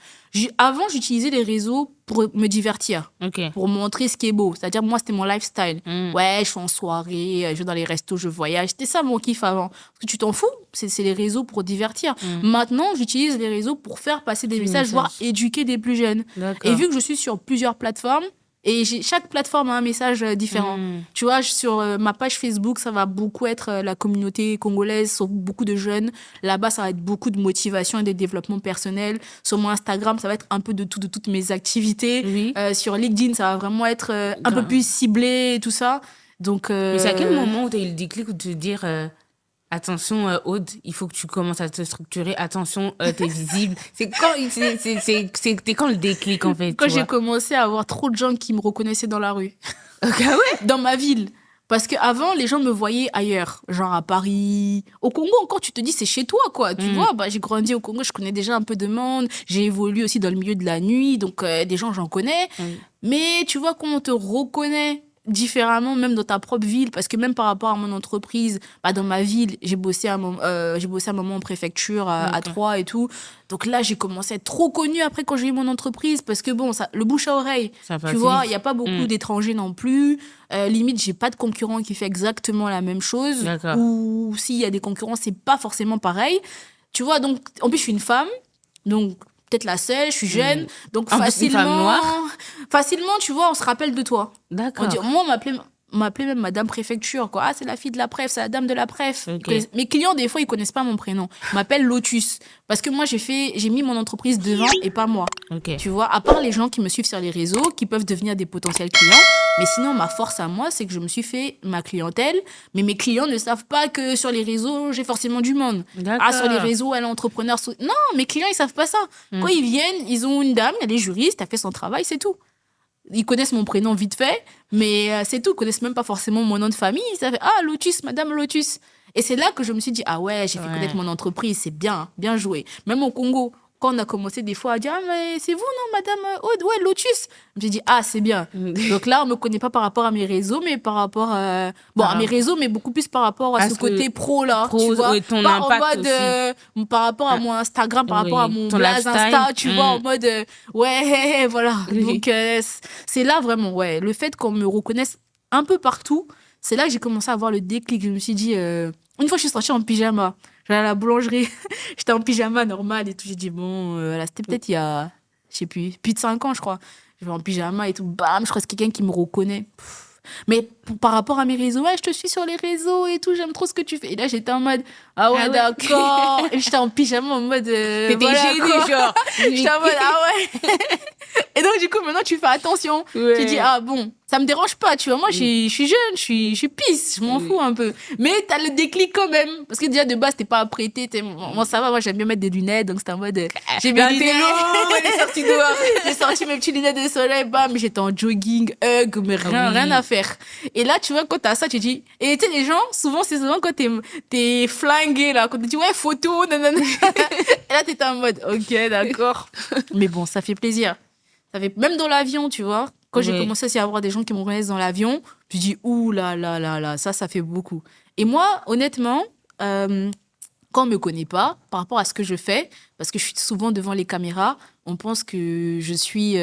A: Avant, j'utilisais les réseaux pour me divertir, pour montrer ce qui est beau. C'est-à-dire, moi, c'était mon lifestyle. Ouais, je suis en soirée, je vais dans les restos, je voyage. C'était ça mon kiff avant. Parce que tu t'en fous, c'est les réseaux pour divertir. Maintenant, j'utilise les réseaux pour faire passer des messages, voire éduquer des plus jeunes. D'accord. Et vu que je suis sur plusieurs plateformes, et chaque plateforme a un message différent. Tu vois, sur ma page Facebook, ça va beaucoup être la communauté congolaise, sur beaucoup de jeunes. Là-bas, ça va être beaucoup de motivation et de développement personnel. Sur mon Instagram, ça va être un peu de toutes mes activités. Oui. Sur LinkedIn, ça va vraiment être un peu plus ciblé et tout ça. Donc,
B: Mais c'est à quel moment où tu as eu le déclic ou de te dire... Attention, Aude, il faut que tu commences à te structurer. Attention, t'es visible. C'était quand le déclic, en fait?
A: Quand j'ai commencé à avoir trop de gens qui me reconnaissaient dans la rue.
B: Okay, ouais.
A: Dans ma ville. Parce qu'avant, les gens me voyaient ailleurs, genre à Paris. Au Congo, encore, tu te dis, c'est chez toi, quoi. Tu vois, j'ai grandi au Congo, je connais déjà un peu de monde. J'ai évolué aussi dans le milieu de la nuit, donc des gens, j'en connais. Mais tu vois, quand on te reconnaît différemment, même dans ta propre ville, parce que même par rapport à mon entreprise, dans ma ville, j'ai bossé un moment en préfecture à Troyes et tout. Donc là, j'ai commencé à être trop connue après quand j'ai eu mon entreprise, parce que bon, le bouche à oreille, tu vois, il n'y a pas beaucoup d'étrangers non plus. Limite, j'ai pas de concurrent qui fait exactement la même chose. Ou s'il y a des concurrents, c'est pas forcément pareil. Tu vois, donc, en plus, je suis une femme, donc peut-être la seule, je suis jeune, donc facilement, tu vois, on se rappelle de toi.
B: D'accord.
A: Moi, on m'appelait même Madame Préfecture, quoi. Ah, c'est la fille de la préf, c'est la dame de la préf. Mes clients, des fois, ils connaissent pas mon prénom. Ils m'appellent Lotus. Parce que moi, j'ai mis mon entreprise devant et pas moi. Tu vois, à part les gens qui me suivent sur les réseaux, qui peuvent devenir des potentiels clients. Mais sinon, ma force à moi, c'est que je me suis fait ma clientèle. Mais mes clients ne savent pas que sur les réseaux, j'ai forcément du monde. Ah, sur les réseaux, elle est entrepreneur. Non, mes clients, ils savent pas ça. Quand ils viennent, ils ont une dame, elle est juriste, elle fait son travail, c'est tout. Ils connaissent mon prénom vite fait, mais c'est tout. Ils connaissent même pas forcément mon nom de famille. Ils savent, ah, Lotus, Madame Lotus. Et c'est là que je me suis dit, ah ouais, j'ai fait connaître mon entreprise, c'est bien, bien joué. Même au Congo, quand on a commencé des fois à dire, ah, mais c'est vous, non, Madame Aude, ouais, Lotus. J'ai dit, ah, c'est bien. Donc là, on me connaît pas par rapport à mes réseaux, mais par rapport à mes réseaux, mais beaucoup plus par rapport à ce côté pro, là. Tu vois,
B: ton
A: pas
B: impact
A: en mode, par rapport à mon Instagram, par rapport à mon blaze Insta, tu vois, en mode, ouais, voilà. Donc, c'est là vraiment, ouais, le fait qu'on me reconnaisse un peu partout, c'est là que j'ai commencé à avoir le déclic. Je me suis dit, une fois, je suis sortie en pyjama. J'allais à la boulangerie, j'étais en pyjama normal et tout. J'ai dit, bon, c'était peut-être il y a, je sais plus de 5 ans, je crois. Je vais en pyjama et tout, bam, je crois que c'est quelqu'un qui me reconnaît. Mais par rapport à mes réseaux, ouais, je te suis sur les réseaux et tout, j'aime trop ce que tu fais. Et là, j'étais en mode, ah ouais, d'accord. Et j'étais en pyjama en mode,
B: t'étais gênée, genre.
A: J'étais en mode, ah ouais. Et donc, du coup, maintenant, tu fais attention. Tu dis, ah bon, ça me dérange pas, tu vois. Moi, je suis jeune, je suis pisse, je m'en fous un peu. Mais t'as le déclic quand même. Parce que déjà, de base, t'es pas apprêté. Moi, ça va, moi, j'aime bien mettre des lunettes. Donc, c'était en mode, j'ai mes lunettes.
B: Elle est sortie dehors.
A: J'ai sorti mes petites lunettes de soleil, bam, j'étais en jogging, hug, mais rien à faire. Et là, tu vois, quand t'as ça, tu dis, et tu sais, les gens, c'est souvent quand t'es flingué, là, quand tu dis, ouais, photo, nanana. Et là, t'es en mode, ok, d'accord. Mais bon, ça fait plaisir. Même dans l'avion, tu vois, quand j'ai commencé à avoir des gens qui me reconnaissent dans l'avion, je dis, ouh là là là là, ça fait beaucoup. Et moi, honnêtement, quand on me connaît pas, par rapport à ce que je fais, parce que je suis souvent devant les caméras, on pense que je suis...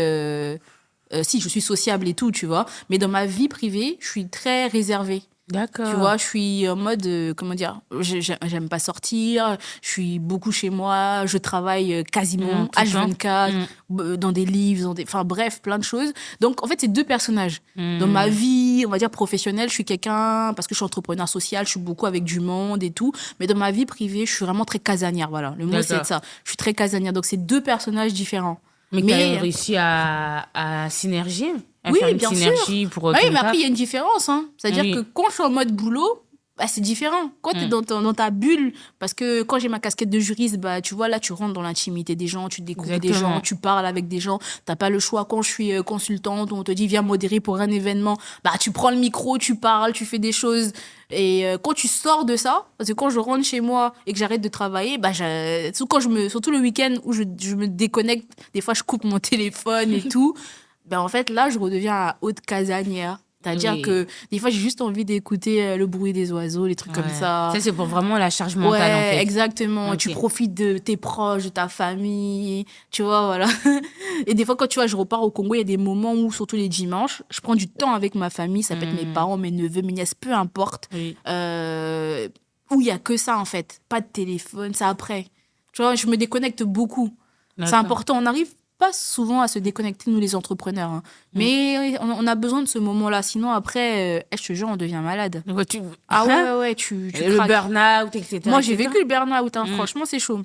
A: si, je suis sociable et tout, tu vois. Mais dans ma vie privée, je suis très réservée.
B: D'accord.
A: Tu vois, je suis en mode, comment dire, j'aime pas sortir, je suis beaucoup chez moi, je travaille quasiment H24, dans des livres, enfin bref, plein de choses. Donc, en fait, c'est 2 personnages. Dans ma vie, on va dire professionnelle, je suis quelqu'un, parce que je suis entrepreneur social, je suis beaucoup avec du monde et tout. Mais dans ma vie privée, je suis vraiment très casanière, voilà. Le mot, c'est ça. Je suis très casanière. Donc, c'est 2 personnages différents.
B: Mais tu as réussi à synergier,
A: oui,
B: faire une
A: bien
B: synergie
A: sûr.
B: pour
A: Oui, mais après, il y a une différence. Hein. C'est-à-dire que quand je suis en mode boulot, c'est différent. Quand tu es dans ta bulle, parce que quand j'ai ma casquette de juriste, tu vois, là, tu rentres dans l'intimité des gens, tu découvres des gens, tu parles avec des gens. Tu n'as pas le choix. Quand je suis consultante, on te dit, viens modérer pour un événement, tu prends le micro, tu parles, tu fais des choses. Et quand tu sors de ça, parce que quand je rentre chez moi et que j'arrête de travailler, surtout le week-end où je me déconnecte, des fois, je coupe mon téléphone et tout. En fait, là, je redeviens à haute casanière. C'est-à-dire que des fois, j'ai juste envie d'écouter le bruit des oiseaux, les trucs comme ça.
B: Ça, c'est pour vraiment la charge mentale, en fait.
A: Exactement. Okay. Tu profites de tes proches, de ta famille, tu vois, voilà. Et des fois, quand tu vois, je repars au Congo, il y a des moments où, surtout les dimanches, je prends du temps avec ma famille. Ça peut être mes parents, mes neveux, mes nièces, peu importe. Oui. Où il n'y a que ça, en fait. Pas de téléphone, ça après. Tu vois, je me déconnecte beaucoup. D'accord. C'est important. On arrive pas souvent à se déconnecter, nous les entrepreneurs. Hein. Mais on a besoin de ce moment-là. Sinon, après, je te jure, on devient malade. Ah ouais, tu
B: le burn-out, etc.
A: Moi, j'ai vécu le burn-out. Hein. Franchement, c'est chaud.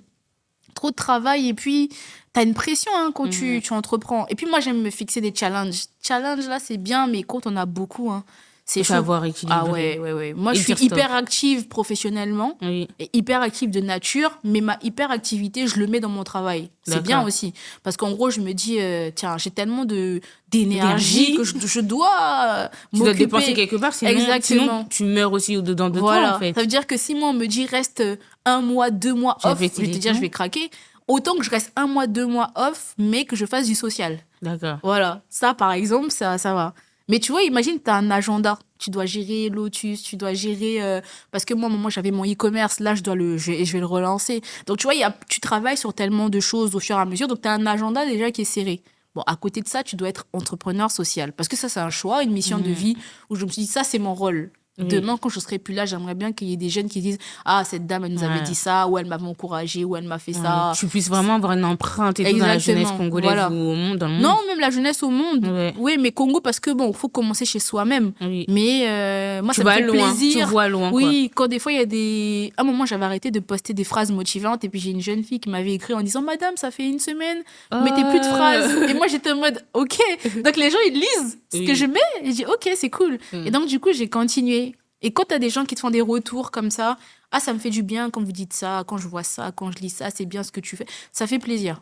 A: Trop de travail et puis t'as une pression quand tu entreprends. Et puis moi, j'aime me fixer des challenges. Challenge, là, c'est bien, mais quand on a beaucoup, hein, C'est chaud.
B: Savoir équilibrer.
A: Ah ouais. Moi, je suis hyper active professionnellement et hyper active de nature, mais ma hyperactivité, je le mets dans mon travail. C'est bien aussi. Parce qu'en gros, je me dis, tiens, j'ai tellement d'énergie que je dois
B: tu dois dépenser quelque part, sinon tu meurs aussi au-dedans de toi, en fait.
A: Ça veut dire que si moi, on me dit, reste 1 mois, 2 mois off, je vais te dire, je vais craquer. Autant que je reste 1 mois, 2 mois off, mais que je fasse du social.
B: D'accord.
A: Voilà. Ça, par exemple, ça va. Mais tu vois, imagine, tu as un agenda. Tu dois gérer Lotus, tu dois gérer... parce que moi, j'avais mon e-commerce. Là, je vais le relancer. Donc, tu vois, tu travailles sur tellement de choses au fur et à mesure. Donc, tu as un agenda déjà qui est serré. Bon, à côté de ça, tu dois être entrepreneur social. Parce que ça, c'est un choix, une mission de vie où je me suis dit, ça, c'est mon rôle. Demain, quand je serai plus là, j'aimerais bien qu'il y ait des jeunes qui disent « Ah, cette dame, elle nous avait dit ça, ou elle m'avait encouragée, ou elle m'a fait ça. »
B: Tu puisses vraiment avoir une empreinte et tout dans la jeunesse congolaise ou au monde, dans le monde.
A: Non, même la jeunesse au monde. Oui, mais Congo, parce que bon, il faut commencer chez soi-même. Mais moi, ça me fait plaisir.
B: Tu vois loin,
A: oui, quand des fois, il y a des... À un moment, j'avais arrêté de poster des phrases motivantes, et puis j'ai une jeune fille qui m'avait écrit en disant « Madame, ça fait 1 semaine, vous mettez plus de phrases. » Et moi, j'étais en mode « Ok. » Donc, les gens, ils lisent ce que je mets, et je dis « Ok, c'est cool. » Et donc, du coup, j'ai continué. Et quand tu as des gens qui te font des retours comme ça, « Ah, ça me fait du bien quand vous dites ça, quand je vois ça, quand je lis ça, c'est bien ce que tu fais. » Ça fait plaisir.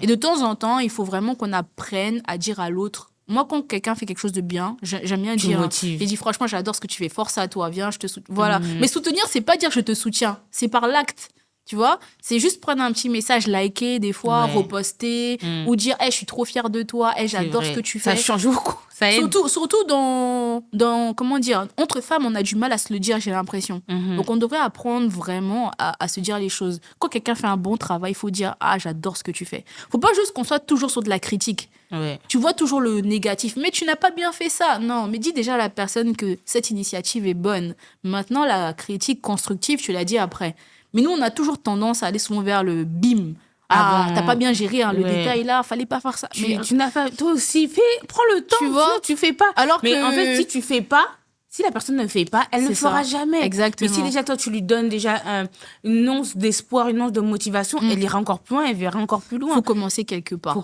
A: Et de temps en temps, il faut vraiment qu'on apprenne à dire à l'autre. Moi, quand quelqu'un fait quelque chose de bien, j'aime bien dire. J'ai dit, franchement, j'adore ce que tu fais, force à toi, viens, je te soutiens. Voilà. Mais soutenir, c'est pas dire je te soutiens, c'est par l'acte. Tu vois, c'est juste prendre un petit message, liker des fois, reposter, ou dire hey, je suis trop fière de toi, hey, j'adore ce que tu fais.
B: Ça change beaucoup. Ça aide.
A: Surtout dans, comment dire, entre femmes, on a du mal à se le dire, j'ai l'impression. Donc, on devrait apprendre vraiment à se dire les choses. Quand quelqu'un fait un bon travail, il faut dire ah, j'adore ce que tu fais. Faut pas juste qu'on soit toujours sur de la critique. Tu vois toujours le négatif, mais tu n'as pas bien fait ça. Non, mais dis déjà à la personne que cette initiative est bonne. Maintenant, la critique constructive, tu l'as dit après. Mais nous, on a toujours tendance à aller souvent vers le bim. Ah, t'as pas bien géré le détail là, fallait pas faire ça.
B: Mais tu n'as pas, toi aussi, prends le temps, tu vois, sinon tu fais pas. Mais en fait, si tu fais pas, si la personne ne fait pas, elle ne fera jamais.
A: Exactement.
B: Mais si déjà toi, tu lui donnes déjà une once d'espoir, une once de motivation, elle ira encore plus loin, elle verra encore plus loin.
A: Faut commencer quelque part.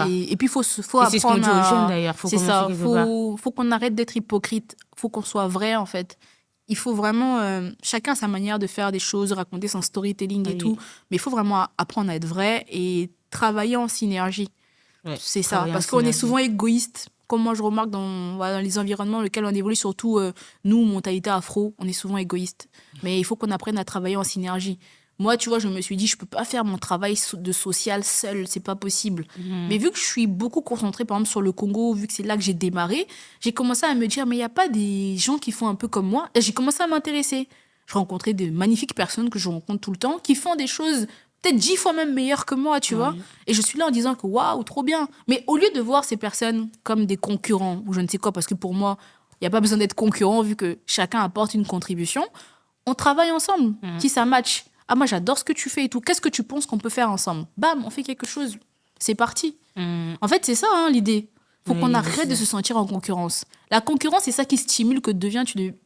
A: Et puis, faut apprendre.
B: C'est ce qu'on dit aux jeunes d'ailleurs.
A: C'est ça. Faut qu'on arrête d'être hypocrite. Faut qu'on soit vrai en fait. Il faut vraiment, chacun a sa manière de faire des choses, raconter son storytelling et tout. Mais il faut vraiment apprendre à être vrai et travailler en synergie. C'est ça. Parce qu'on est souvent égoïste. Comme moi, je remarque dans les environnements dans lesquels on évolue, surtout nous, mentalité afro, on est souvent égoïste. Mais il faut qu'on apprenne à travailler en synergie. Moi, tu vois, je me suis dit, je peux pas faire mon travail de social seul, c'est pas possible. Mais vu que je suis beaucoup concentrée, par exemple, sur le Congo, vu que c'est là que j'ai démarré, j'ai commencé à me dire, mais il n'y a pas des gens qui font un peu comme moi. Et j'ai commencé à m'intéresser. Je rencontrais de magnifiques personnes que je rencontre tout le temps, qui font des choses peut-être 10 fois même meilleures que moi, tu vois. Et je suis là en disant que, waouh, trop bien. Mais au lieu de voir ces personnes comme des concurrents, ou je ne sais quoi, parce que pour moi, il n'y a pas besoin d'être concurrent, vu que chacun apporte une contribution, on travaille ensemble, si ça match. Ah, moi, j'adore ce que tu fais et tout. Qu'est-ce que tu penses qu'on peut faire ensemble? Bam, on fait quelque chose. C'est parti. En fait, c'est ça, l'idée. Faut qu'on arrête de se sentir en concurrence. La concurrence, c'est ça qui stimule que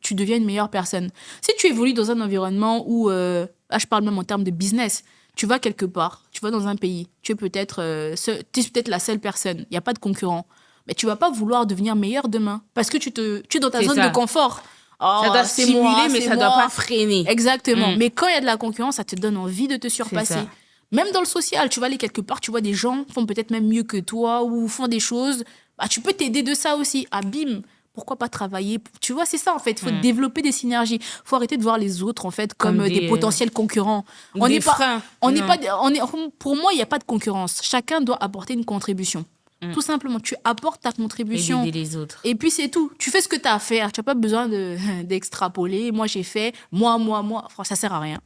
A: tu deviens une meilleure personne. Si tu évolues dans un environnement où, là, je parle même en termes de business, tu vas quelque part, tu vas dans un pays, tu es peut-être la seule personne, il n'y a pas de concurrent. Mais tu ne vas pas vouloir devenir meilleur demain parce que tu es dans ta zone de confort.
B: Oh, ça doit stimuler, mais ça ne doit pas freiner.
A: Exactement. Mais quand il y a de la concurrence, ça te donne envie de te surpasser. Même dans le social, tu vas aller quelque part, tu vois des gens font peut-être même mieux que toi ou font des choses. Bah, tu peux t'aider de ça aussi. Ah, bim, pourquoi pas travailler? Tu vois, c'est ça en fait. Il faut développer des synergies. Il faut arrêter de voir les autres en fait comme des potentiels concurrents. Pour moi, il n'y a pas de concurrence. Chacun doit apporter une contribution. Tout simplement, tu apportes ta contribution.
B: Et aider les autres.
A: Et puis c'est tout. Tu fais ce que tu as à faire. Tu n'as pas besoin d'extrapoler. Moi, j'ai fait. Moi. Enfin, ça ne sert à rien.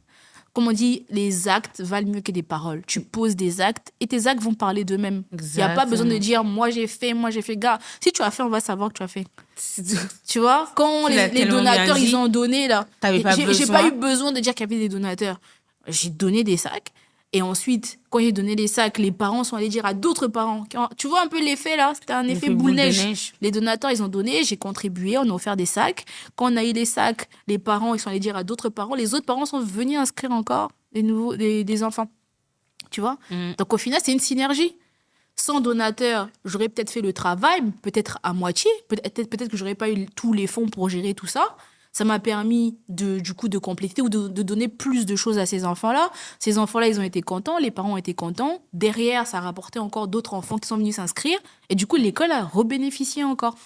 A: Comme on dit, les actes valent mieux que des paroles. Tu poses des actes et tes actes vont parler d'eux-mêmes. Il n'y a pas besoin de dire moi j'ai fait. Gars, si tu as fait, on va savoir que tu as fait. Tu vois, quand les donateurs, ils ont donné, là, j'ai pas eu besoin de dire qu'il y avait des donateurs. J'ai donné des sacs. Et ensuite, quand j'ai donné les sacs, les parents sont allés dire à d'autres parents. Tu vois un peu l'effet là? C'était un effet boule de neige. Les donateurs, ils ont donné, j'ai contribué, on a offert des sacs. Quand on a eu les sacs, les parents, ils sont allés dire à d'autres parents. Les autres parents sont venus inscrire encore des enfants. Tu vois? Donc au final, c'est une synergie. Sans donateur, j'aurais peut-être fait le travail, peut-être à moitié. Peut-être que j'aurais pas eu tous les fonds pour gérer tout ça. Ça m'a permis du coup de compléter ou de donner plus de choses à ces enfants-là. Ces enfants-là, ils ont été contents, les parents ont été contents. Derrière, ça a rapporté encore d'autres enfants qui sont venus s'inscrire. Et du coup, l'école a rebénéficié encore.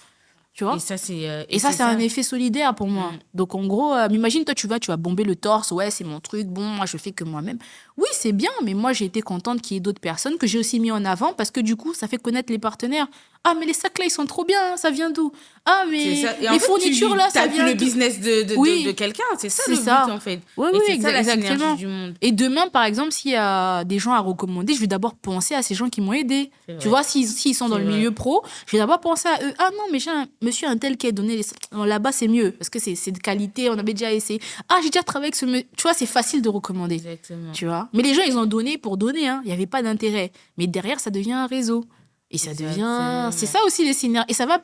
A: Tu vois?
B: Et ça, c'est
A: c'est un effet solidaire pour moi. Donc, en gros, imagine, toi, tu vas bomber le torse. Ouais, c'est mon truc. Bon, moi, je fais que moi-même. Oui, c'est bien, mais moi, j'ai été contente qu'il y ait d'autres personnes que j'ai aussi mis en avant parce que du coup, ça fait connaître les partenaires. Ah, mais les sacs là, ils sont trop bien. Hein, ça vient d'où? Ah, mais les fournitures là, ça vient
B: d'où? Le business de quelqu'un. C'est ça le but, en fait.
A: Oui,
B: et
A: oui,
B: c'est ça la
A: exactement.
B: synergie du monde.
A: Et demain, par exemple, s'il y a des gens à recommander, je vais d'abord penser à ces gens qui m'ont aidé. Tu vois, s'ils sont dans le milieu pro, je vais d'abord penser à eux. Ah non, mais j'ai un monsieur un tel qui a donné là-bas, c'est mieux parce que c'est de qualité, on avait déjà essayé. Ah, j'ai déjà travaillé avec ce monsieur. Tu vois, c'est facile de recommander.
B: Exactement.
A: Tu vois. Mais les gens, ils ont donné pour donner. Hein. Il n'y avait pas d'intérêt. Mais derrière, ça devient un réseau. Et ça devient... C'est ça aussi les synergies. Et ça va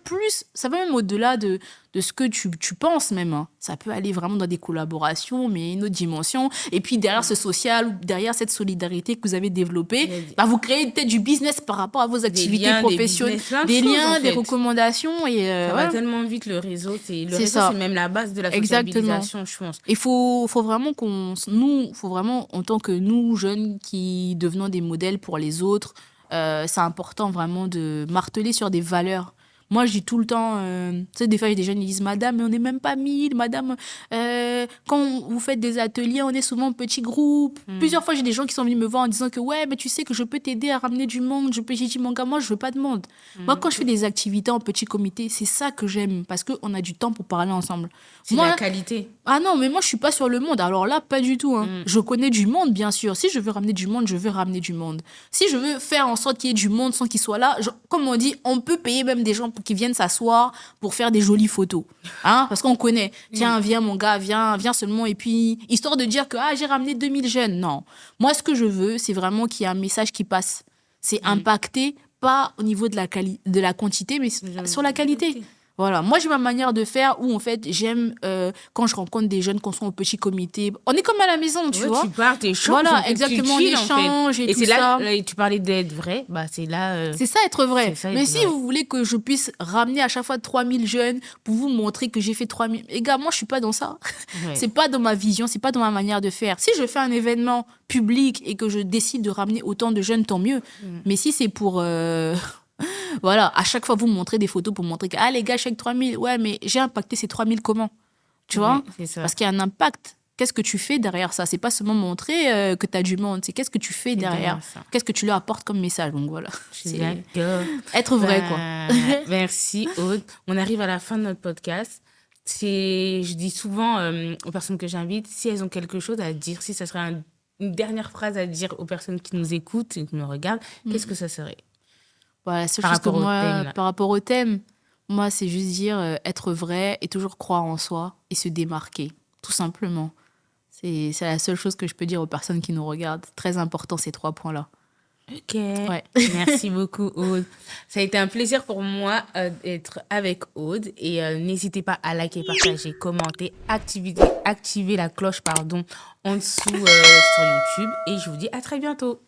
A: même au-delà de ce que tu penses même. Hein. Ça peut aller vraiment dans des collaborations, mais une autre dimension. Et puis derrière ce social, derrière cette solidarité que vous avez développée, vous créez peut-être du business par rapport à vos activités professionnelles. Des liens, des recommandations. Et,
B: ça va tellement vite le réseau. Le réseau, c'est même la base de la sociabilisation, je pense.
A: Il faut vraiment en tant que nous, jeunes, qui devenons des modèles pour les autres, c'est important vraiment de marteler sur des valeurs. Moi, je dis tout le temps, tu sais, des fois, il y a des jeunes qui disent, madame, mais on n'est même pas 1000, madame, quand vous faites des ateliers, on est souvent en petits groupes. Plusieurs fois, j'ai des gens qui sont venus me voir en disant que, ouais, mais tu sais que je peux t'aider à ramener du monde. J'ai dit, mon gars, moi, je veux pas de monde. Moi, quand je fais des activités en petit comité, c'est ça que j'aime, parce qu'on a du temps pour parler ensemble.
B: C'est la qualité.
A: Ah non, mais moi, je suis pas sur le monde. Alors là, pas du tout. Hein. Je connais du monde, bien sûr. Si je veux ramener du monde, je veux ramener du monde. Si je veux faire en sorte qu'il y ait du monde sans qu'il soit là, comme on dit, on peut payer même des gens pour qu'ils viennent s'asseoir pour faire des jolies photos. Hein? Parce qu'on connaît. Tiens, viens mon gars, viens seulement. Et puis, histoire de dire que j'ai ramené 2000 jeunes. Non. Moi, ce que je veux, c'est vraiment qu'il y ait un message qui passe. C'est impacter, pas au niveau de la quantité, mais sur la qualité. Voilà, moi j'ai ma manière de faire où en fait j'aime quand je rencontre des jeunes qu'on soit en petit comité. On est comme à la maison, tu vois.
B: Tu pars, t'échanges.
A: Voilà, exactement, on échange et tout
B: c'est
A: ça.
B: Là, tu parlais d'être vrai, c'est là.
A: C'est ça être vrai. Mais si vous voulez que je puisse ramener à chaque fois 3000 jeunes pour vous montrer que j'ai fait 3000. Les gars, moi je suis pas dans ça. Ouais. C'est pas dans ma vision, c'est pas dans ma manière de faire. Si je fais un événement public et que je décide de ramener autant de jeunes, tant mieux. Mais si c'est pour. Voilà, à chaque fois, vous montrez des photos pour montrer que, les gars, je suis avec 3000. Ouais, mais j'ai impacté ces 3000 comment? Tu vois? Parce qu'il y a un impact. Qu'est-ce que tu fais derrière ça? C'est pas seulement montrer que tu as du monde, c'est qu'est-ce que tu fais derrière? Qu'est-ce que tu leur apportes comme message? Donc voilà. C'est être vrai, quoi.
B: Merci, Aude. On arrive à la fin de notre podcast. Je dis souvent aux personnes que j'invite, si elles ont quelque chose à dire, si ça serait une dernière phrase à dire aux personnes qui nous écoutent et qui nous regardent, qu'est-ce que ça serait?
A: Voilà, la seule chose que moi, par rapport au thème, moi, c'est juste dire être vrai et toujours croire en soi et se démarquer, tout simplement. C'est la seule chose que je peux dire aux personnes qui nous regardent. Très important, ces 3 points-là.
B: Ok. Ouais. Merci beaucoup, Aude. Ça a été un plaisir pour moi d'être avec Aude. Et n'hésitez pas à liker, partager, commenter, activer la cloche en dessous sur YouTube. Et je vous dis à très bientôt.